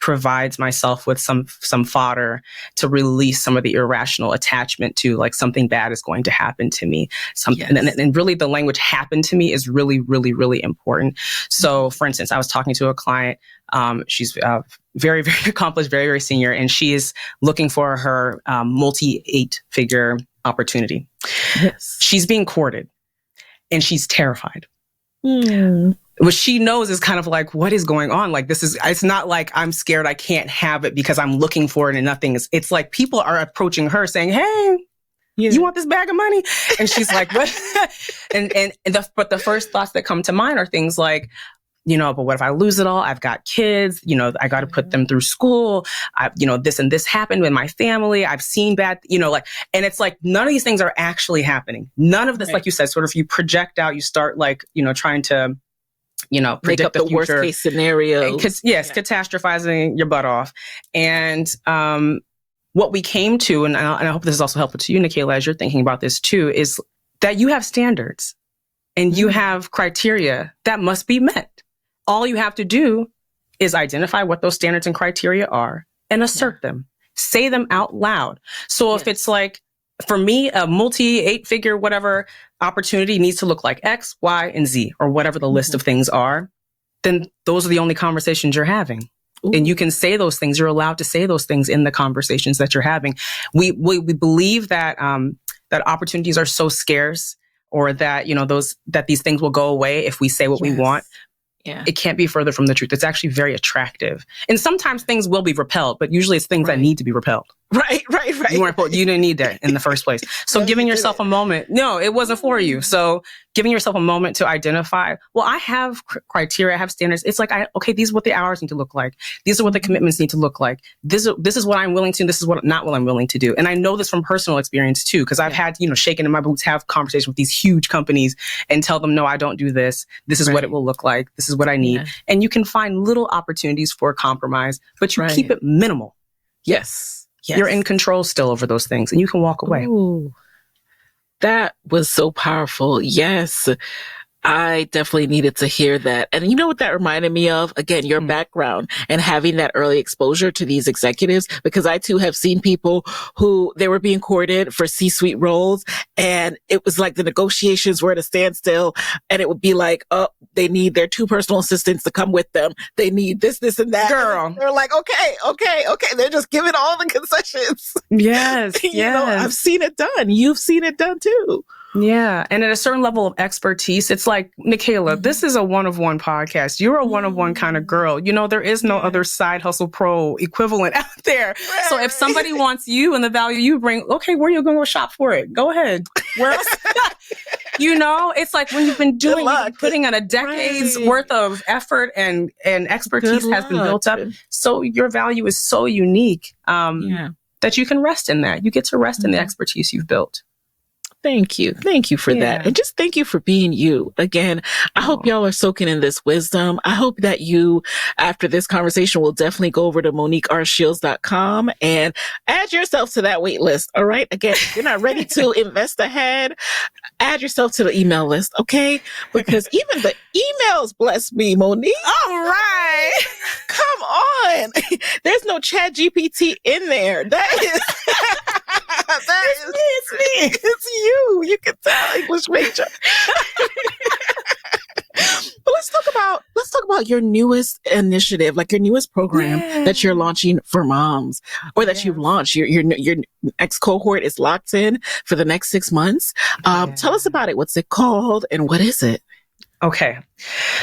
provides myself with some fodder to release some of the irrational attachment to like something bad is going to happen to me. And really the language happen to me is really, really, really important. So for instance, I was talking to a client. She's very, very accomplished, very, very senior, and she is looking for her multi-8-figure opportunity. Yes. She's being courted and she's terrified. What she knows is kind of like, what is going on? Like, it's not like I'm scared I can't have it because I'm looking for it and nothing is, it's like people are approaching her saying, hey, you want this bag of money? And she's like, what? But the first thoughts that come to mind are things like, but what if I lose it all? I've got kids, I got to put them through school. This and this happened with my family. I've seen bad, and it's like, none of these things are actually happening. None of this, like you said, sort of you project out, you start trying to, make up the worst case scenario. Catastrophizing your butt off. And what we came to, and I hope this is also helpful to you, Nicaila, as you're thinking about this too, is that you have standards and you have criteria that must be met. All you have to do is identify what those standards and criteria are and assert them. Say them out loud. So if it's like, for me, a multi-8-figure, whatever opportunity needs to look like X, Y, and Z, or whatever the list of things are, then those are the only conversations you're having. Ooh. And you can say those things. You're allowed to say those things in the conversations that you're having. We believe that that opportunities are so scarce, or that that these things will go away if we say what we want. Yeah. It can't be further from the truth. It's actually very attractive. And sometimes things will be repelled, but usually it's things that need to be repelled. Right. You didn't need that in the first place. So giving yourself a moment, no, it wasn't for you. So giving yourself a moment to identify, well, I have criteria, I have standards. It's like, these are what the hours need to look like. These are what the commitments need to look like. This is what I'm willing to, this is not what I'm willing to do. And I know this from personal experience too, because I've had, shaken in my boots, have conversations with these huge companies and tell them, no, I don't do this. This is what it will look like. This is what I need. Yeah. And you can find little opportunities for compromise, but you keep it minimal. Yes. You're in control still over those things and you can walk away. Ooh, that was so powerful. Yes. I definitely needed to hear that. And you know what that reminded me of? Again, your background and having that early exposure to these executives, because I too have seen people who they were being courted for C-suite roles. And it was like the negotiations were at a standstill, and it would be like, oh, they need their 2 personal assistants to come with them. They need this, and that. Girl. And they're like, okay. They're just giving all the concessions. Yes. I've seen it done. You've seen it done too. Yeah. And at a certain level of expertise, it's like, Nicaila, this is a one-of-one podcast. You're a one-of-one kind of girl. There is no other side hustle pro equivalent out there. Right. So if somebody wants you and the value you bring, okay, where are you going to go shop for it? Go ahead. Where else? It's like when you've been putting in a decade's worth of effort and expertise has been built up. So your value is so unique that you can rest in that. You get to rest in the expertise you've built. Thank you. Thank you for that. And just thank you for being you. Again, I hope y'all are soaking in this wisdom. I hope that you, after this conversation, will definitely go over to MoniqueRShields.com and add yourself to that wait list. All right. Again, if you're not ready to invest ahead, add yourself to the email list. Okay. Because even the emails bless me, Monique. All right. Come on. There's no Chat GPT in there. That is... It's me. It's you. You can tell, English major. But let's talk about your newest initiative, like your newest program that you're launching for moms, or that you've launched. Your next cohort is locked in for the next 6 months. Tell us about it. What's it called and what is it? Okay.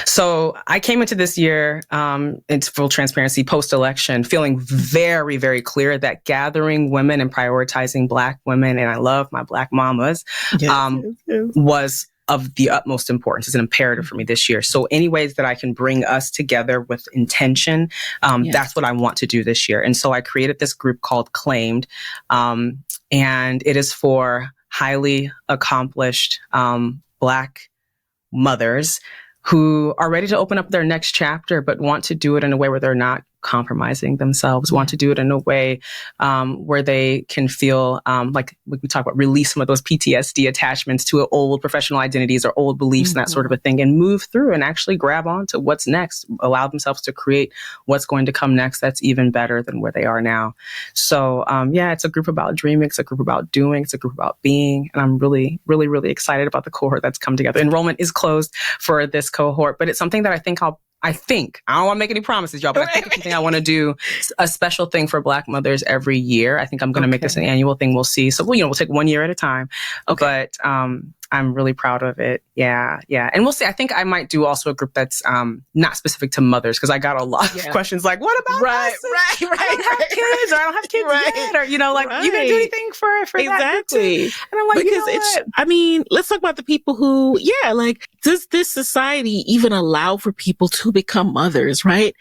So I came into this year, into full transparency, post-election, feeling very, very clear that gathering women and prioritizing Black women, and I love my Black mamas, was of the utmost importance. It's an imperative for me this year. So any ways that I can bring us together with intention, that's what I want to do this year. And so I created this group called Claimed, and it is for highly accomplished Black mothers who are ready to open up their next chapter, but want to do it in a way where they're not compromising themselves, want to do it in a way where they can feel like we talk about, release some of those PTSD attachments to old professional identities or old beliefs and that sort of a thing, and move through and actually grab onto what's next, allow themselves to create what's going to come next that's even better than where they are now. So it's a group about dreaming, it's a group about doing, it's a group about being, and I'm really, really, really excited about the cohort that's come together. Enrollment is closed for this cohort, but it's something that I don't want to make any promises, y'all, but I think it's something I want to do, a special thing for Black mothers every year. I think I'm going to make this an annual thing. We'll see. So, we'll take 1 year at a time. Okay. But I'm really proud of it. Yeah. And we'll see. I think I might do also a group that's not specific to mothers, because I got a lot of questions like, what about us? I don't have kids, or I don't have kids yet, or, you going to do anything for that? Exactly. And I'm like, because let's talk about the people who, does this society even allow for people to become mothers, right?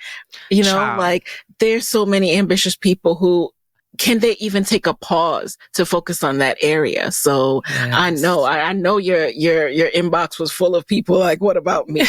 There's so many ambitious people who, can they even take a pause to focus on that area? So yes. I know your inbox was full of people like, what about me?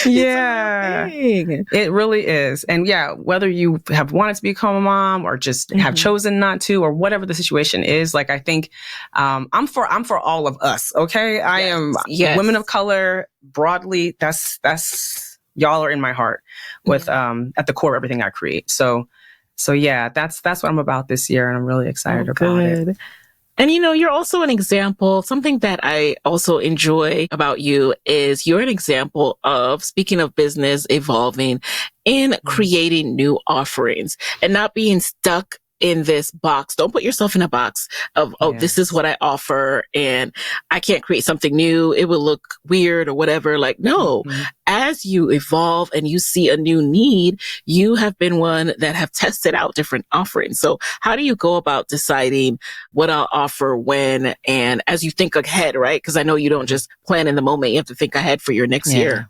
Yeah, it really is. And whether you have wanted to become a mom or just have chosen not to, or whatever the situation is, I think, I'm for all of us. Okay. I am women of color broadly. That's y'all are in my heart with, at the core of everything I create. So that's what I'm about this year, and I'm really excited about it. And you're also an example. Something that I also enjoy about you is you're an example of, speaking of business, evolving in creating new offerings and not being stuck in this box. Don't put yourself in a box of, this is what I offer and I can't create something new. It will look weird or whatever. No, as you evolve and you see a new need, you have been one that have tested out different offerings. So how do you go about deciding what I'll offer when, and as you think ahead, right? Because I know you don't just plan in the moment. You have to think ahead for your next year.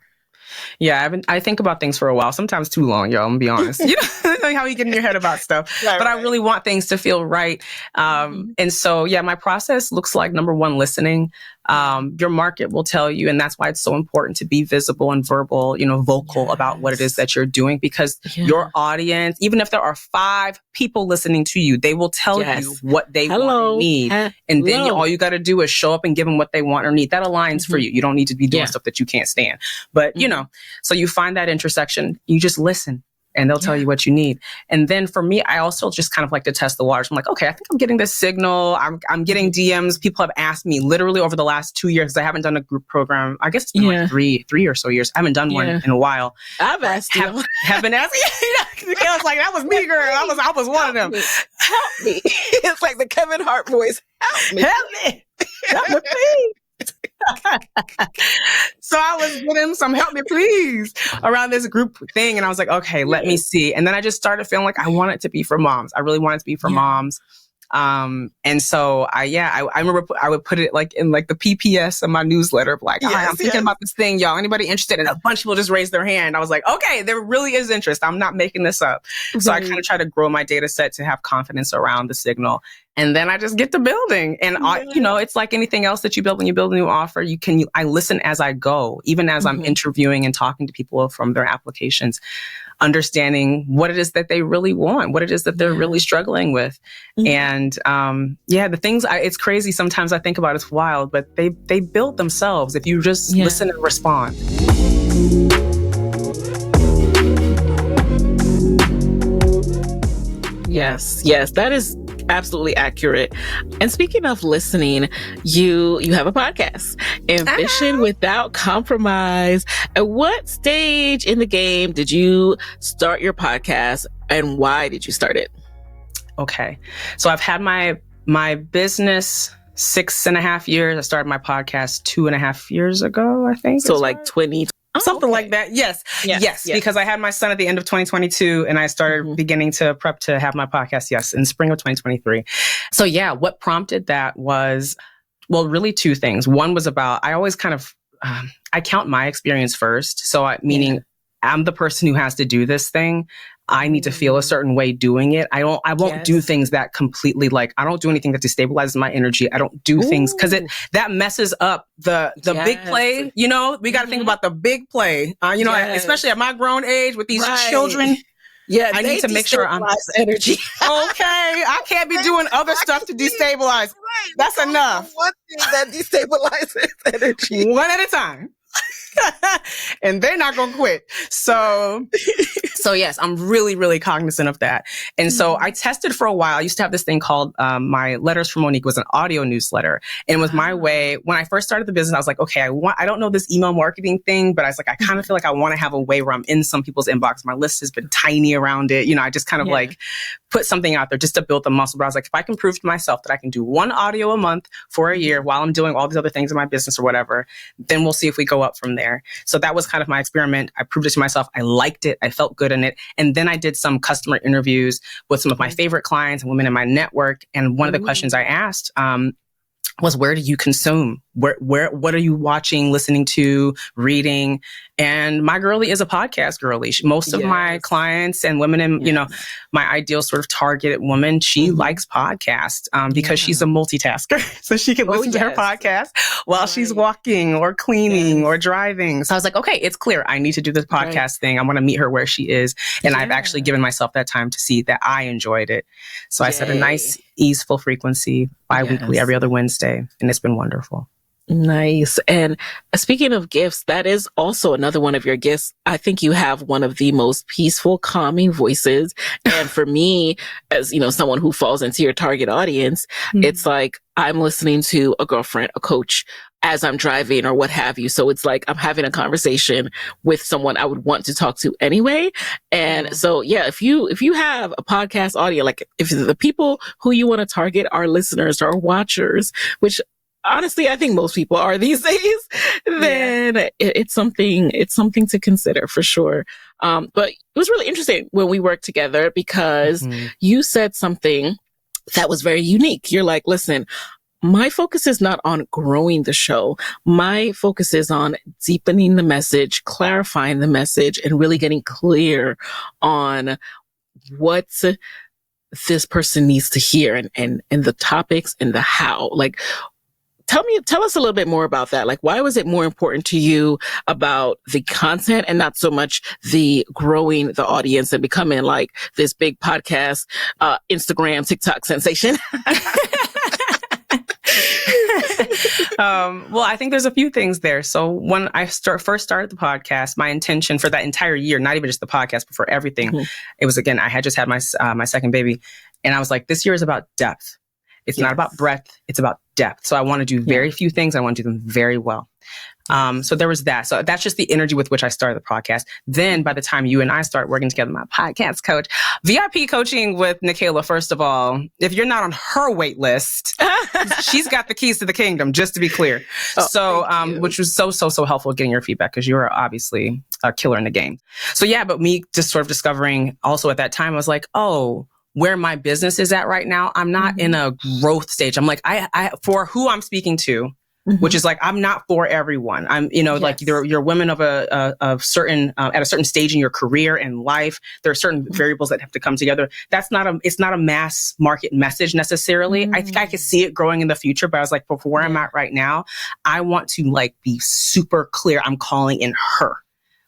Yeah, I think about things for a while, sometimes too long, y'all, I'm gonna be honest. How you get in your head about stuff. But I really want things to feel right. And so, my process looks like, number one, listening. Your market will tell you, and that's why it's so important to be visible and vocal about what it is that you're doing, because your audience, even if there are 5 people listening to you, they will tell you what they want and need. And then all you got to do is show up and give them what they want or need. That aligns for you. You don't need to be doing stuff that you can't stand. But, so you find that intersection, you just listen. And they'll tell you what you need. And then for me, I also just kind of like to test the waters. I'm like, okay, I think I'm getting this signal. I'm getting DMs. People have asked me literally over the last 2 years, 'cause I haven't done a group program. I guess it's been like three or so years. I haven't done one in a while. I've asked you. Have been asking. I was like, that was me, girl. I was one of them. Help me. It's like the Kevin Hart voice. Help me. Help me. Help me, please. So I was getting some help me please around this group thing. And I was like, okay, let me see. And then I just started feeling like I want it to be for moms. I really want it to be for moms. And so I remember I would put it like in like the PPS of my newsletter, like, I'm thinking about this thing, y'all. Anybody interested? And a bunch of people just raised their hand. I was like, okay, there really is interest. I'm not making this up. So I kind of try to grow my data set to have confidence around the signal. And then I just get to building. And, it's like anything else that you build when you build a new offer. I listen as I go, even as I'm interviewing and talking to people from their applications, understanding what it is that they really want, what it is that they're really struggling with. And, the things, it's crazy. Sometimes I think about it's wild, but they build themselves if you just listen and respond. Yes, that is absolutely accurate. And speaking of listening, you have a podcast, Ambition Without Compromise. At what stage in the game did you start your podcast, and why did you start it? Okay. So I've had my business 6.5 years. I started my podcast 2.5 years ago, I think. So like 20. Something like that. Yes, because I had my son at the end of 2022 and I started beginning to prep to have my podcast, in spring of 2023. So what prompted that was, well, really two things. One was about, I always kind of, I count my experience first. So meaning I'm the person who has to do this thing. I need to feel a certain way doing it. I won't do things that completely I don't do anything that destabilizes my energy. I don't do things because that messes up the big play. You know, we got to think about the big play. Especially at my grown age with these children. Yeah, I need to make sure I'm energy. Okay, I can't be doing other stuff to destabilize. That's enough. One thing that destabilizes energy. One at a time. And they're not going to quit. So yes, I'm really, really cognizant of that. And so I tested for a while. I used to have this thing called my Letters from Monique was an audio newsletter. And it was my way. When I first started the business, I was like, okay, I don't know this email marketing thing, but I was like, I kind of feel like I want to have a way where I'm in some people's inbox. My list has been tiny around it. I just kind of put something out there just to build the muscle. But I was like, if I can prove to myself that I can do one audio a month for a year while I'm doing all these other things in my business or whatever, then we'll see if we go up from there. So that was kind of my experiment. I proved it to myself. I liked it. I felt good in it. And then I did some customer interviews with some of my favorite clients and women in my network. And one of the questions I asked was, where do you consume? What are you watching, listening to, reading? And my girlie is a podcast girlie. Most of my clients and women in, my ideal sort of targeted woman, she likes podcasts because she's a multitasker. So she can listen to her podcast while she's walking or cleaning or driving. So I was like, okay, it's clear. I need to do this podcast thing. I want to meet her where she is. And I've actually given myself that time to see that I enjoyed it. So I set a nice, easeful frequency bi-weekly every other Wednesday. And it's been wonderful. Nice. And speaking of gifts, that is also another one of your gifts. I think you have one of the most peaceful, calming voices. And for me, as someone who falls into your target audience, it's like I'm listening to a girlfriend, a coach, as I'm driving or what have you. So it's like I'm having a conversation with someone I would want to talk to anyway. And so, if you have a podcast audience, like if the people who you want to target are listeners or watchers, which honestly, I think most people are these days, then it's something to consider for sure. But it was really interesting when we worked together because you said something that was very unique. You're like, listen, my focus is not on growing the show. My focus is on deepening the message, clarifying the message, and really getting clear on what this person needs to hear and the topics and the how. Like, tell us a little bit more about that. Like, why was it more important to you about the content and not so much the growing the audience and becoming like this big podcast, Instagram, TikTok sensation? Well, I think there's a few things there. So when I first started the podcast, my intention for that entire year, not even just the podcast, but for everything, it was, again, I had just had my second baby. And I was like, this year is about depth. It's not about breadth. It's about depth. So I want to do very few things. I want to do them very well. So there was that. So that's just the energy with which I started the podcast. Then by the time you and I start working together, my podcast coach, VIP coaching with Nicaila, first of all, if you're not on her wait list, she's got the keys to the kingdom, just to be clear. Which was so helpful getting your feedback because you were obviously a killer in the game. So but me just sort of discovering also at that time, I was like, where my business is at right now, I'm not in a growth stage. I'm like, I for who I'm speaking to, which is like, I'm not for everyone. I'm, like you're women of a certain, at a certain stage in your career and life. There are certain variables that have to come together. It's not a mass market message necessarily. I think I could see it growing in the future, but I was like, for where I'm at right now, I want to be super clear. I'm calling in her.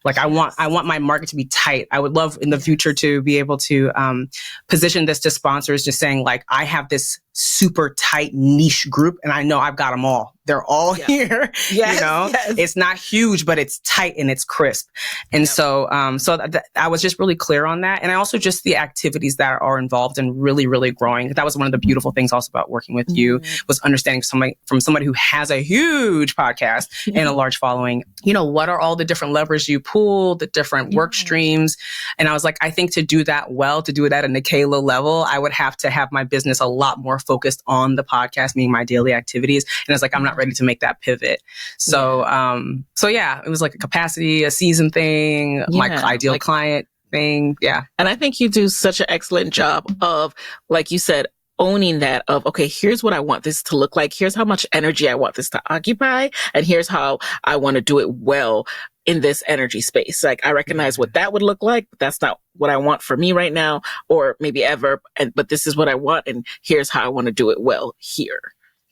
Like I want my market to be tight. I would love in the future to be able to position this to sponsors, just saying like, I have this super tight niche group and I know I've got them all. They're all here. It's not huge, but it's tight and it's crisp. And so I was just really clear on that. And I also just the activities that are involved in really, really growing. That was one of the beautiful things also about working with you was understanding from somebody who has a huge podcast and a large following, what are all the different levers you pull, the different work streams. And I was like, I think to do that well, to do it at a Nicaila level, I would have to have my business a lot more focused on the podcast being my daily activities. And it's like, I'm not ready to make that pivot. So, yeah, it was like a capacity, a season thing, my ideal client thing. Yeah. And I think you do such an excellent job of, like you said, owning that of, okay, here's what I want this to look like. Here's how much energy I want this to occupy. And here's how I want to do it well in this energy space. Like, I recognize what that would look like, but that's not what I want for me right now, or maybe ever. But this is what I want. And here's how I want to do it well here.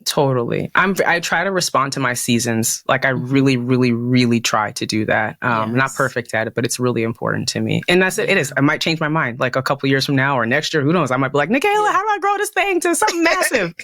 Totally. I try to respond to my seasons. Like, I really, really, really try to do that. Not perfect at it, but it's really important to me. And that's it. It is. I might change my mind like a couple years from now or next year. Who knows? I might be like, Nikayla, how do I grow this thing to something massive?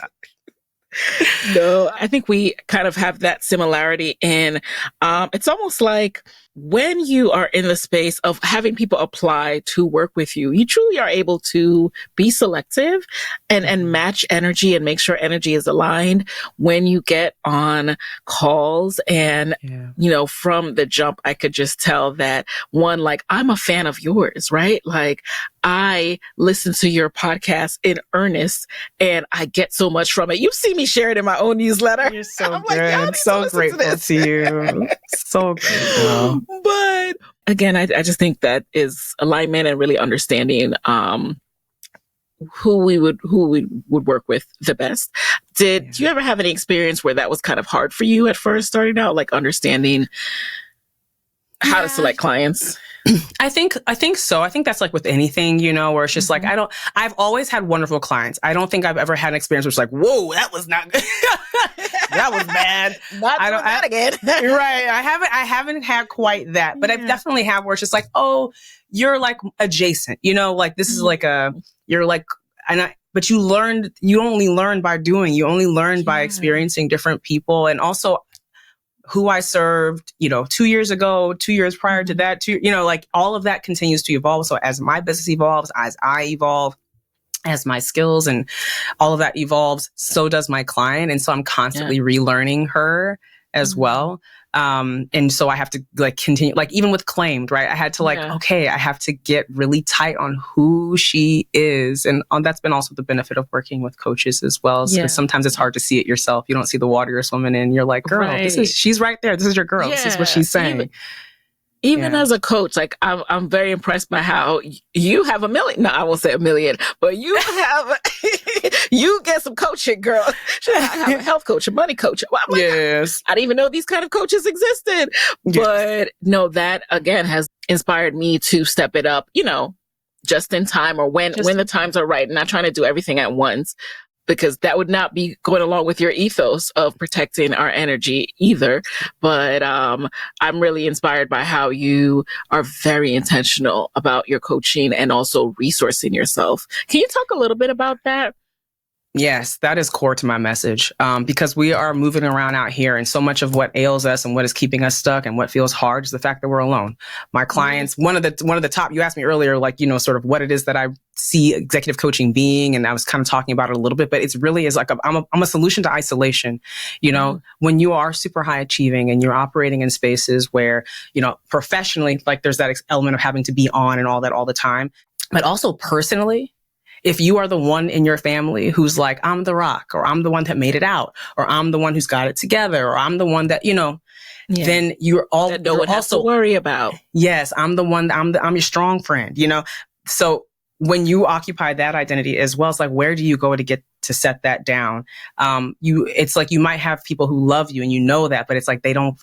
No, I think we kind of have that similarity in, it's almost like when you are in the space of having people apply to work with you, you truly are able to be selective and match energy and make sure energy is aligned when you get on calls. And, you know, from the jump, I could just tell that one, like, I'm a fan of yours, right? Like, I listen to your podcast in earnest and I get so much from it. You've seen me share it in my own newsletter. You're so good. Like, I'm so grateful to you. So grateful. But again, I just think that is alignment and really understanding who we would work with the best. Did you ever have any experience where that was kind of hard for you at first starting out, like understanding how to select clients? I think so. I think that's like with anything, you know, where it's just like, I've always had wonderful clients. I don't think I've ever had an experience where it's like, whoa, that was not good. That was bad. Not again. Right. I haven't had quite that, but I've definitely had where it's just like, oh, you're like adjacent, you know, like this is like you're like, but you only learn by doing, you only learn by experiencing different people. And also, who I served, you know, 2 years ago, 2 years prior to that, you know, like all of that continues to evolve. So as my business evolves, as I evolve, as my skills and all of that evolves, so does my client. And so I'm constantly relearning her as well. And so I have to like continue, like even with Claimed, right? I had to okay, I have to get really tight on who she is. And that's been also the benefit of working with coaches as well. Because sometimes it's hard to see it yourself. You don't see the water you're swimming in. You're like, girl, she's right there. This is your girl. This is what she's saying. Even as a coach, like I'm very impressed by how you have $1 million. No, I won't say $1 million, but you have, you get some coaching, girl. I have a health coach, a money coach. Well, like, I didn't even know these kind of coaches existed. But no, that again has inspired me to step it up, you know, just in time or when the times are right, and not trying to do everything at once. Because that would not be going along with your ethos of protecting our energy either. But I'm really inspired by how you are very intentional about your coaching and also resourcing yourself. Can you talk a little bit about that? Yes, that is core to my message, because we are moving around out here, and so much of what ails us and what is keeping us stuck and what feels hard is the fact that we're alone. My clients, one of the top, you asked me earlier, like, you know, sort of what it is that I see executive coaching being, and I was kind of talking about it a little bit, but it's really is like I'm a solution to isolation. You know, when you are super high achieving and you're operating in spaces where, you know, professionally, like there's that element of having to be on and all that all the time, but also personally. If you are the one in your family who's like, I'm the rock, or I'm the one that made it out, or I'm the one who's got it together, or I'm the one that, you know, then you're all that no one has to worry about. Yes, I'm the one. I'm your strong friend. You know, so when you occupy that identity as well, it's like, where do you go to get to set that down? It's like you might have people who love you and you know that, but it's like they can't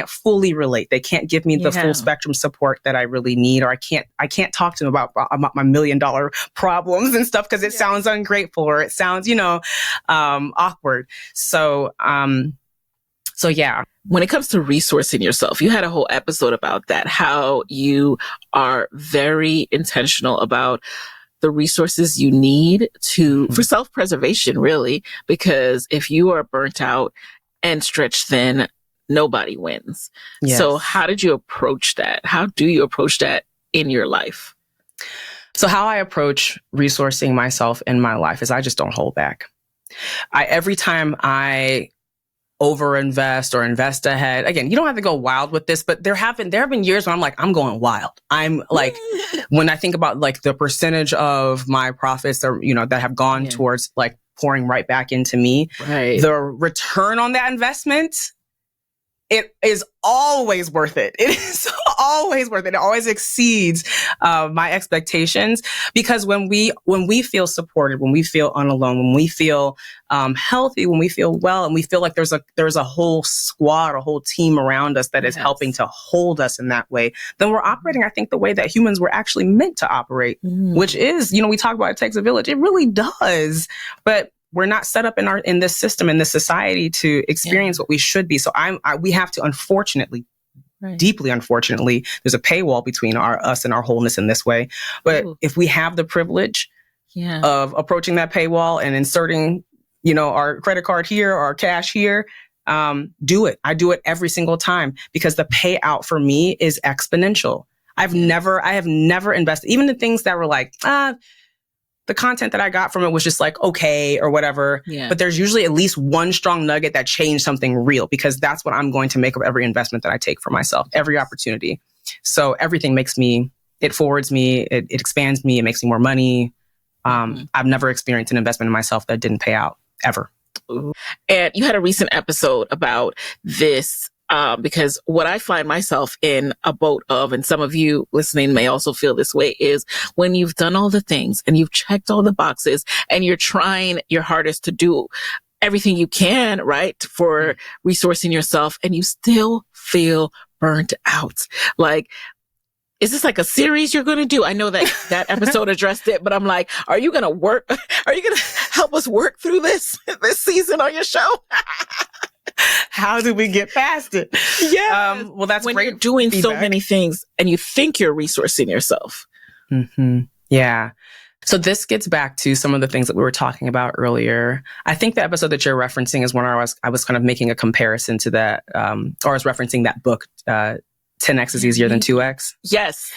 fully relate. They can't give me the full spectrum support that I really need, or I can't talk to them about my $1 million problems and stuff because it sounds ungrateful or it sounds, you know, awkward. So yeah. When it comes to resourcing yourself, you had a whole episode about that, how you are very intentional about the resources you need for self-preservation, really, because if you are burnt out and stretched thin, nobody wins. Yes. So how did you approach that? How do you approach that in your life? So how I approach resourcing myself in my life is I just don't hold back. Every time I overinvest or invest ahead. Again, you don't have to go wild with this, but there have been years when I'm like, I'm going wild. I'm like, when I think about like the percentage of my profits that, that have gone towards like pouring right back into me, the return on that investment, it is always worth it. It is always worth it. It always exceeds my expectations, because when we feel supported, when we feel unalone, when we feel healthy, when we feel well, and we feel like there's a whole squad, a whole team around us that is helping to hold us in that way, then we're operating, I think, the way that humans were actually meant to operate, which is, we talk about it takes a village. It really does, but we're not set up in this system, in this society, to experience what we should be. So we have to, unfortunately, deeply unfortunately, there's a paywall between us and our wholeness in this way. But if we have the privilege of approaching that paywall and inserting, our credit card here or our cash here, do it. I do it every single time, because the payout for me is exponential. I have never invested, even the things that were like, the content that I got from it was just like, okay, or whatever. Yeah. But there's usually at least one strong nugget that changed something real, because that's what I'm going to make of every investment that I take for myself, every opportunity. So everything it forwards me, it expands me, it makes me more money. I've never experienced an investment in myself that didn't pay out, ever. And you had a recent episode about this, because what I find myself in a boat of, and some of you listening may also feel this way, is when you've done all the things and you've checked all the boxes and you're trying your hardest to do everything you can, right, for resourcing yourself, and you still feel burnt out. Like, is this like a series you're going to do? I know that episode addressed it, but I'm like, are you going to help us work through this season on your show? How do we get past it? Yeah. Well, that's when great. You're doing feedback. So many things and you think you're resourcing yourself. Mm-hmm. Yeah. So this gets back to some of the things that we were talking about earlier. I think the episode that you're referencing is when I was kind of making a comparison to that, or I was referencing that book, 10X is easier than 2X. Yes.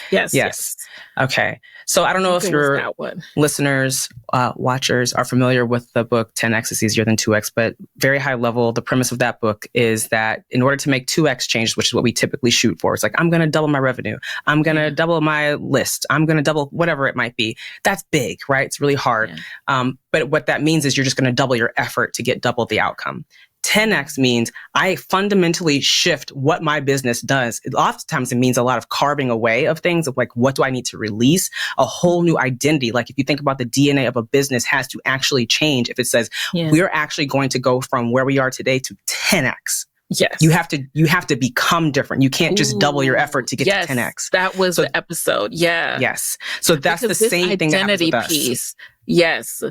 Okay. So I don't know if your listeners, watchers are familiar with the book 10X is easier than 2X, but very high level, the premise of that book is that in order to make 2X changes, which is what we typically shoot for, it's like, I'm going to double my revenue. I'm going to double my list. I'm going to double whatever it might be. That's big, right? It's really hard. Yeah. But what that means is you're just going to double your effort to get double the outcome. 10X means I fundamentally shift what my business does. Oftentimes it means a lot of carving away of things, of like, what do I need to release? A whole new identity. Like if you think about the DNA of a business has to actually change. If it says we're actually going to go from where we are today to 10X. Yes. You have to become different. You can't just double your effort to get to 10X. That was the episode. Yeah. Yes. So that's because the same thing that happens with us. Piece. Yes.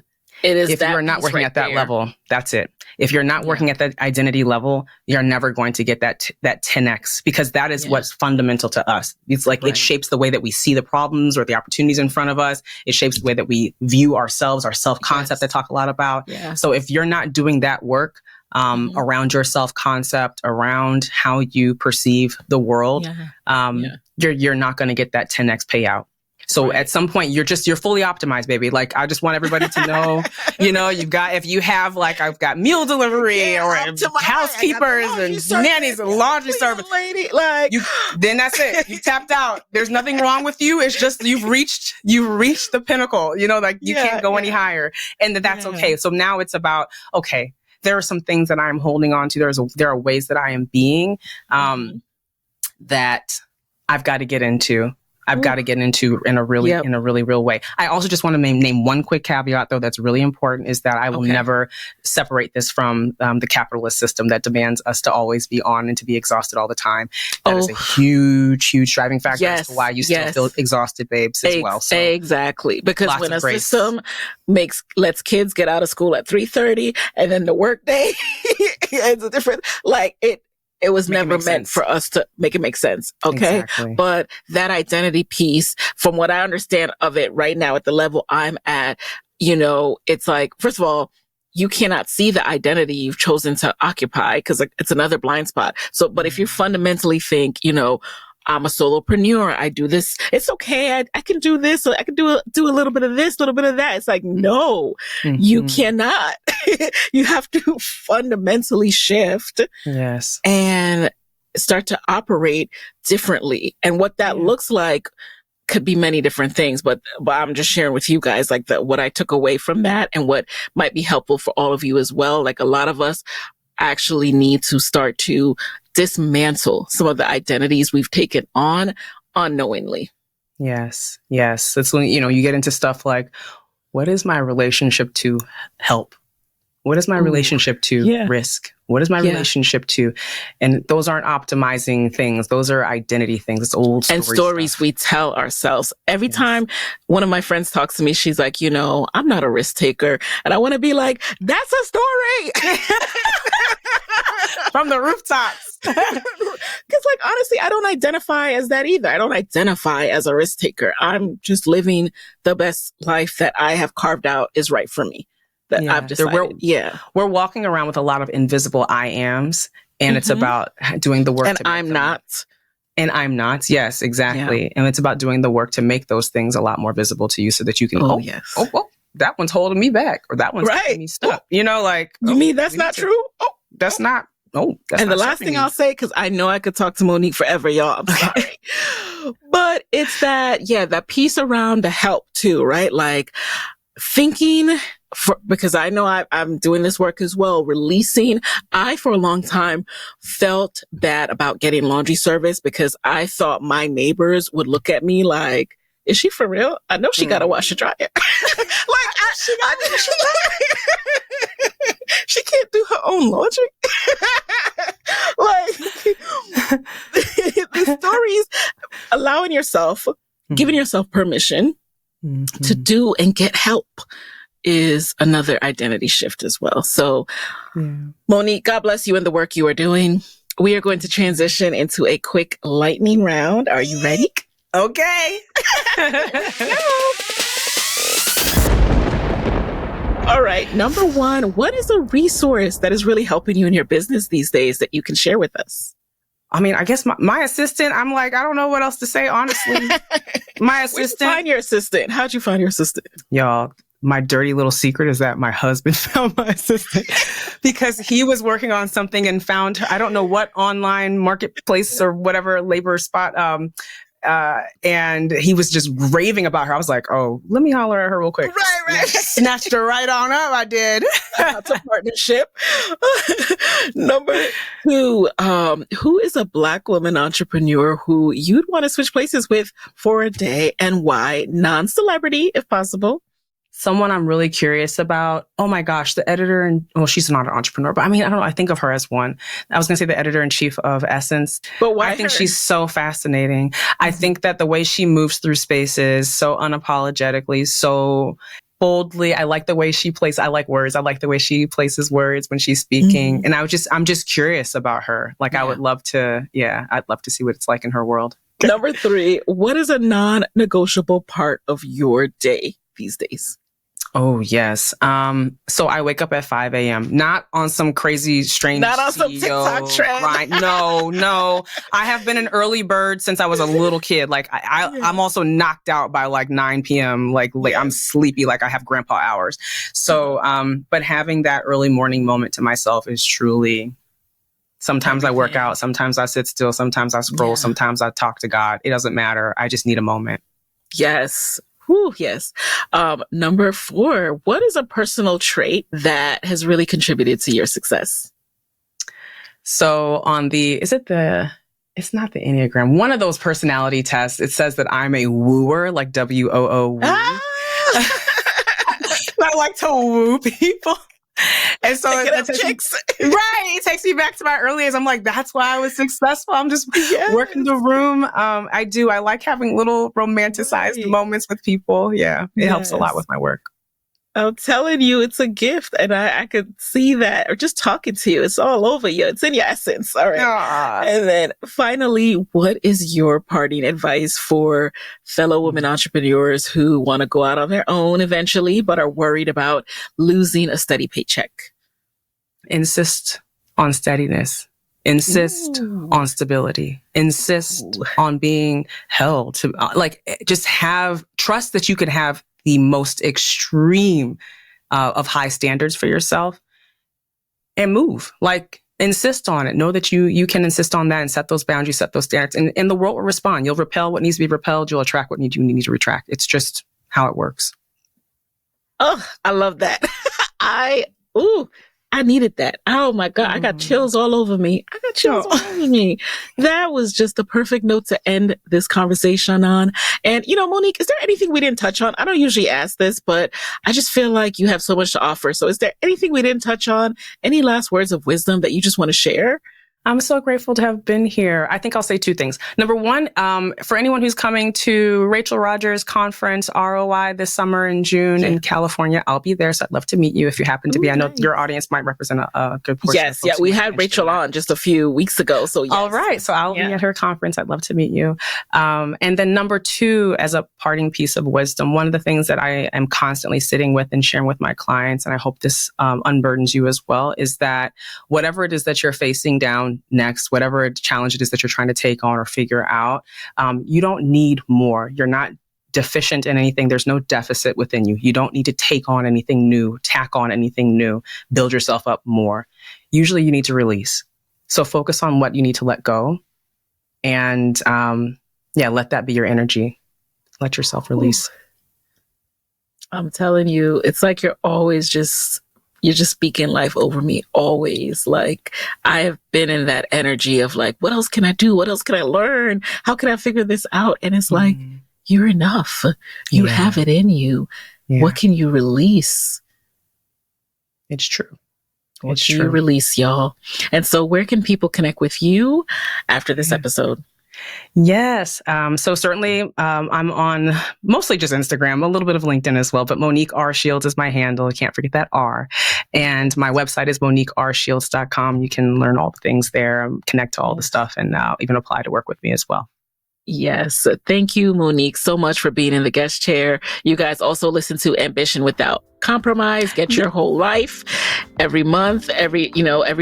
It is. If you're not working at that level, that's it. If you're not working at that identity level, you're never going to get that 10X, because that is what's fundamental to us. It's like it shapes the way that we see the problems or the opportunities in front of us. It shapes the way that we view ourselves, our self-concept I talk a lot about. Yeah. So if you're not doing that work around your self-concept, around how you perceive the world, you're not going to get that 10X payout. So at some point you're fully optimized, baby. Like, I just want everybody to know, if you have like, I've got meal delivery or housekeepers and nannies and laundry service, then that's it. You tapped out. There's nothing wrong with you. It's just, you've reached the pinnacle, you can't go any higher, and that's okay. So now it's about, okay, there are some things that I'm holding on to. There are ways that I am being, that I've got to get into. I've got to get into in a really real way. I also just want to name one quick caveat, though, that's really important, is that I will never separate this from the capitalist system that demands us to always be on and to be exhausted all the time. That is a huge, huge driving factor as to why you still feel exhausted, babes, as well. So, exactly. Because when a system lets kids get out of school at 3:30 and then the workday is a different, it was never meant for us to make it make sense. Okay. Exactly. But that identity piece, from what I understand of it right now at the level I'm at, it's like, first of all, you cannot see the identity you've chosen to occupy because it's another blind spot. So, but if you fundamentally think, I'm a solopreneur. I do this. It's okay. I can do this. So I can do a little bit of this, a little bit of that. It's like, no, you cannot. You have to fundamentally shift. Yes. And start to operate differently. And what that looks like could be many different things, but I'm just sharing with you guys like what I took away from that and what might be helpful for all of you as well. Like a lot of us actually need to start to dismantle some of the identities we've taken on unknowingly. Yes. Yes. That's when, you get into stuff like, what is my relationship to help? What is my relationship to risk? What is my relationship to? And those aren't optimizing things. Those are identity things. It's old stories stuff we tell ourselves. Every time one of my friends talks to me, she's like, I'm not a risk taker. And I want to be like, that's a story. From the rooftops. Because honestly, I don't identify as that either. I don't identify as a risk taker. I'm just living the best life that I have carved out is right for me. That I've decided. We're walking around with a lot of invisible I ams, and it's about doing the work. And I'm not. And I'm not. Yes, exactly. Yeah. And it's about doing the work to make those things a lot more visible to you so that you can, that one's holding me back, or that one's keeping me stuck. You mean that's not true? That's not. That's and not the last thing I'll say, because I know I could talk to Monique forever, y'all. I'm sorry. But it's that piece around the help too, right? Like thinking, because I know I'm doing this work as well, releasing. I, for a long time, felt bad about getting laundry service because I thought my neighbors would look at me like, is she for real? I know she got to wash a dryer. She can't do her own laundry. The stories, allowing yourself, giving yourself permission to do and get help is another identity shift as well. So, Monique, God bless you and the work you are doing. We are going to transition into a quick lightning round. Are you ready? Okay. All right. Number one, what is a resource that is really helping you in your business these days that you can share with us? I mean, I guess my assistant, I'm like, I don't know what else to say, honestly. My assistant. Where'd you find your assistant? How'd you find your assistant? Y'all, my dirty little secret is that my husband found my assistant because he was working on something and found her, I don't know what online marketplace or whatever labor spot. And he was just raving about her. I was like, oh, let me holler at her real quick. Right. Snatched her right on up. I did. That's a partnership. Number two, who is a Black woman entrepreneur who you'd want to switch places with for a day and why? Non-celebrity, if possible. Someone I'm really curious about. Oh my gosh, the editor she's not an entrepreneur, but I mean, I don't know. I think of her as one. I was going to say the editor-in-chief of Essence. But why? I think she's so fascinating. I think that the way she moves through spaces so unapologetically, so boldly. I like the way she plays. I like words. I like the way she places words when she's speaking. And I'm just curious about her. Like I would love to, I'd love to see what it's like in her world. Number three, what is a non-negotiable part of your day these days? Oh, yes. So I wake up at 5 a.m., not on some crazy, strange not on CEO some TikTok trend. Right? No. I have been an early bird since I was a little kid. Like I'm also knocked out by like 9 p.m. Like I'm sleepy, like I have grandpa hours. So, but having that early morning moment to myself is truly, sometimes I work out, sometimes I sit still, sometimes I scroll, sometimes I talk to God. It doesn't matter. I just need a moment. Yes. Whew, yes. Number four, what is a personal trait that has really contributed to your success? So it's not the Enneagram. One of those personality tests, it says that I'm a wooer, like WOO. I like to woo people. And so it takes me back to my early days. I'm like, that's why I was successful. I'm just working the room. I like having little romanticized moments with people. Yeah, it helps a lot with my work. I'm telling you, it's a gift. And I could see that, or just talking to you. It's all over you. It's in your essence. All right. Aww. And then finally, what is your parting advice for fellow women entrepreneurs who want to go out on their own eventually, but are worried about losing a steady paycheck? Insist on steadiness. Insist on stability. Insist on being held to just have trust that you can have the most extreme of high standards for yourself and move. Insist on it. Know that you can insist on that and set those boundaries, set those standards, and the world will respond. You'll repel what needs to be repelled. You'll attract what you need to retract. It's just how it works. Oh, I love that. I needed that. Oh my God. I got chills all over me. That was just the perfect note to end this conversation on. And, Monique, is there anything we didn't touch on? I don't usually ask this, but I just feel like you have so much to offer. So is there anything we didn't touch on? Any last words of wisdom that you just want to share? I'm so grateful to have been here. I think I'll say two things. Number one, for anyone who's coming to Rachel Rogers' conference, ROI, this summer in June in California, I'll be there. So I'd love to meet you if you happen to be. I know your audience might represent a good portion. Yes, yeah. We had Rachel on just a few weeks ago. So yes. All right. So I'll be at her conference. I'd love to meet you. And then number two, as a parting piece of wisdom, one of the things that I am constantly sitting with and sharing with my clients, and I hope this unburdens you as well, is that whatever it is that you're facing down next, whatever challenge it is that you're trying to take on or figure out, you don't need more. You're not deficient in anything. There's no deficit within you. You don't need to take on anything new, tack on anything new, build yourself up more. Usually you need to release. So focus on what you need to let go and let that be your energy. Let yourself release. I'm telling you, it's like you're just speaking life over me always. Like I have been in that energy of what else can I do? What else can I learn? How can I figure this out? And it's like, you're enough. You have it in you. Yeah. What can you release? It's true. What can you release, y'all? And so where can people connect with you after this episode? Yes. So certainly I'm on mostly just Instagram, a little bit of LinkedIn as well, but Monique R. Shields is my handle. I can't forget that R. And my website is moniquershields.com. You can learn all the things there, connect to all the stuff, and even apply to work with me as well. Yes. Thank you, Monique, so much for being in the guest chair. You guys also listen to Ambition Without Compromise. Get your whole life every month, every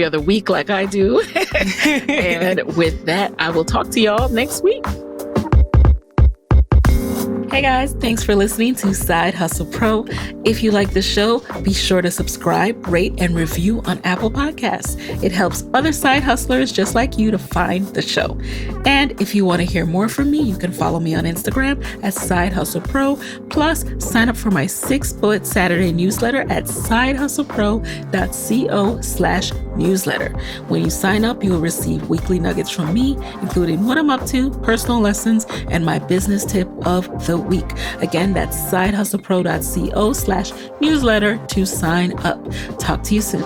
other week like I do. And with that, I will talk to y'all next week. Hey guys, thanks for listening to Side Hustle Pro. If you like the show, be sure to subscribe, rate, and review on Apple Podcasts. It helps other side hustlers just like you to find the show. And if you want to hear more from me, you can follow me on Instagram at Side Hustle Pro. Plus, sign up for my 6-bullet Saturday newsletter at sidehustlepro.co/newsletter. When you sign up, you will receive weekly nuggets from me, including what I'm up to, personal lessons, and my business tip of the week. Again, that's sidehustlepro.co/newsletter to sign up. Talk to you soon.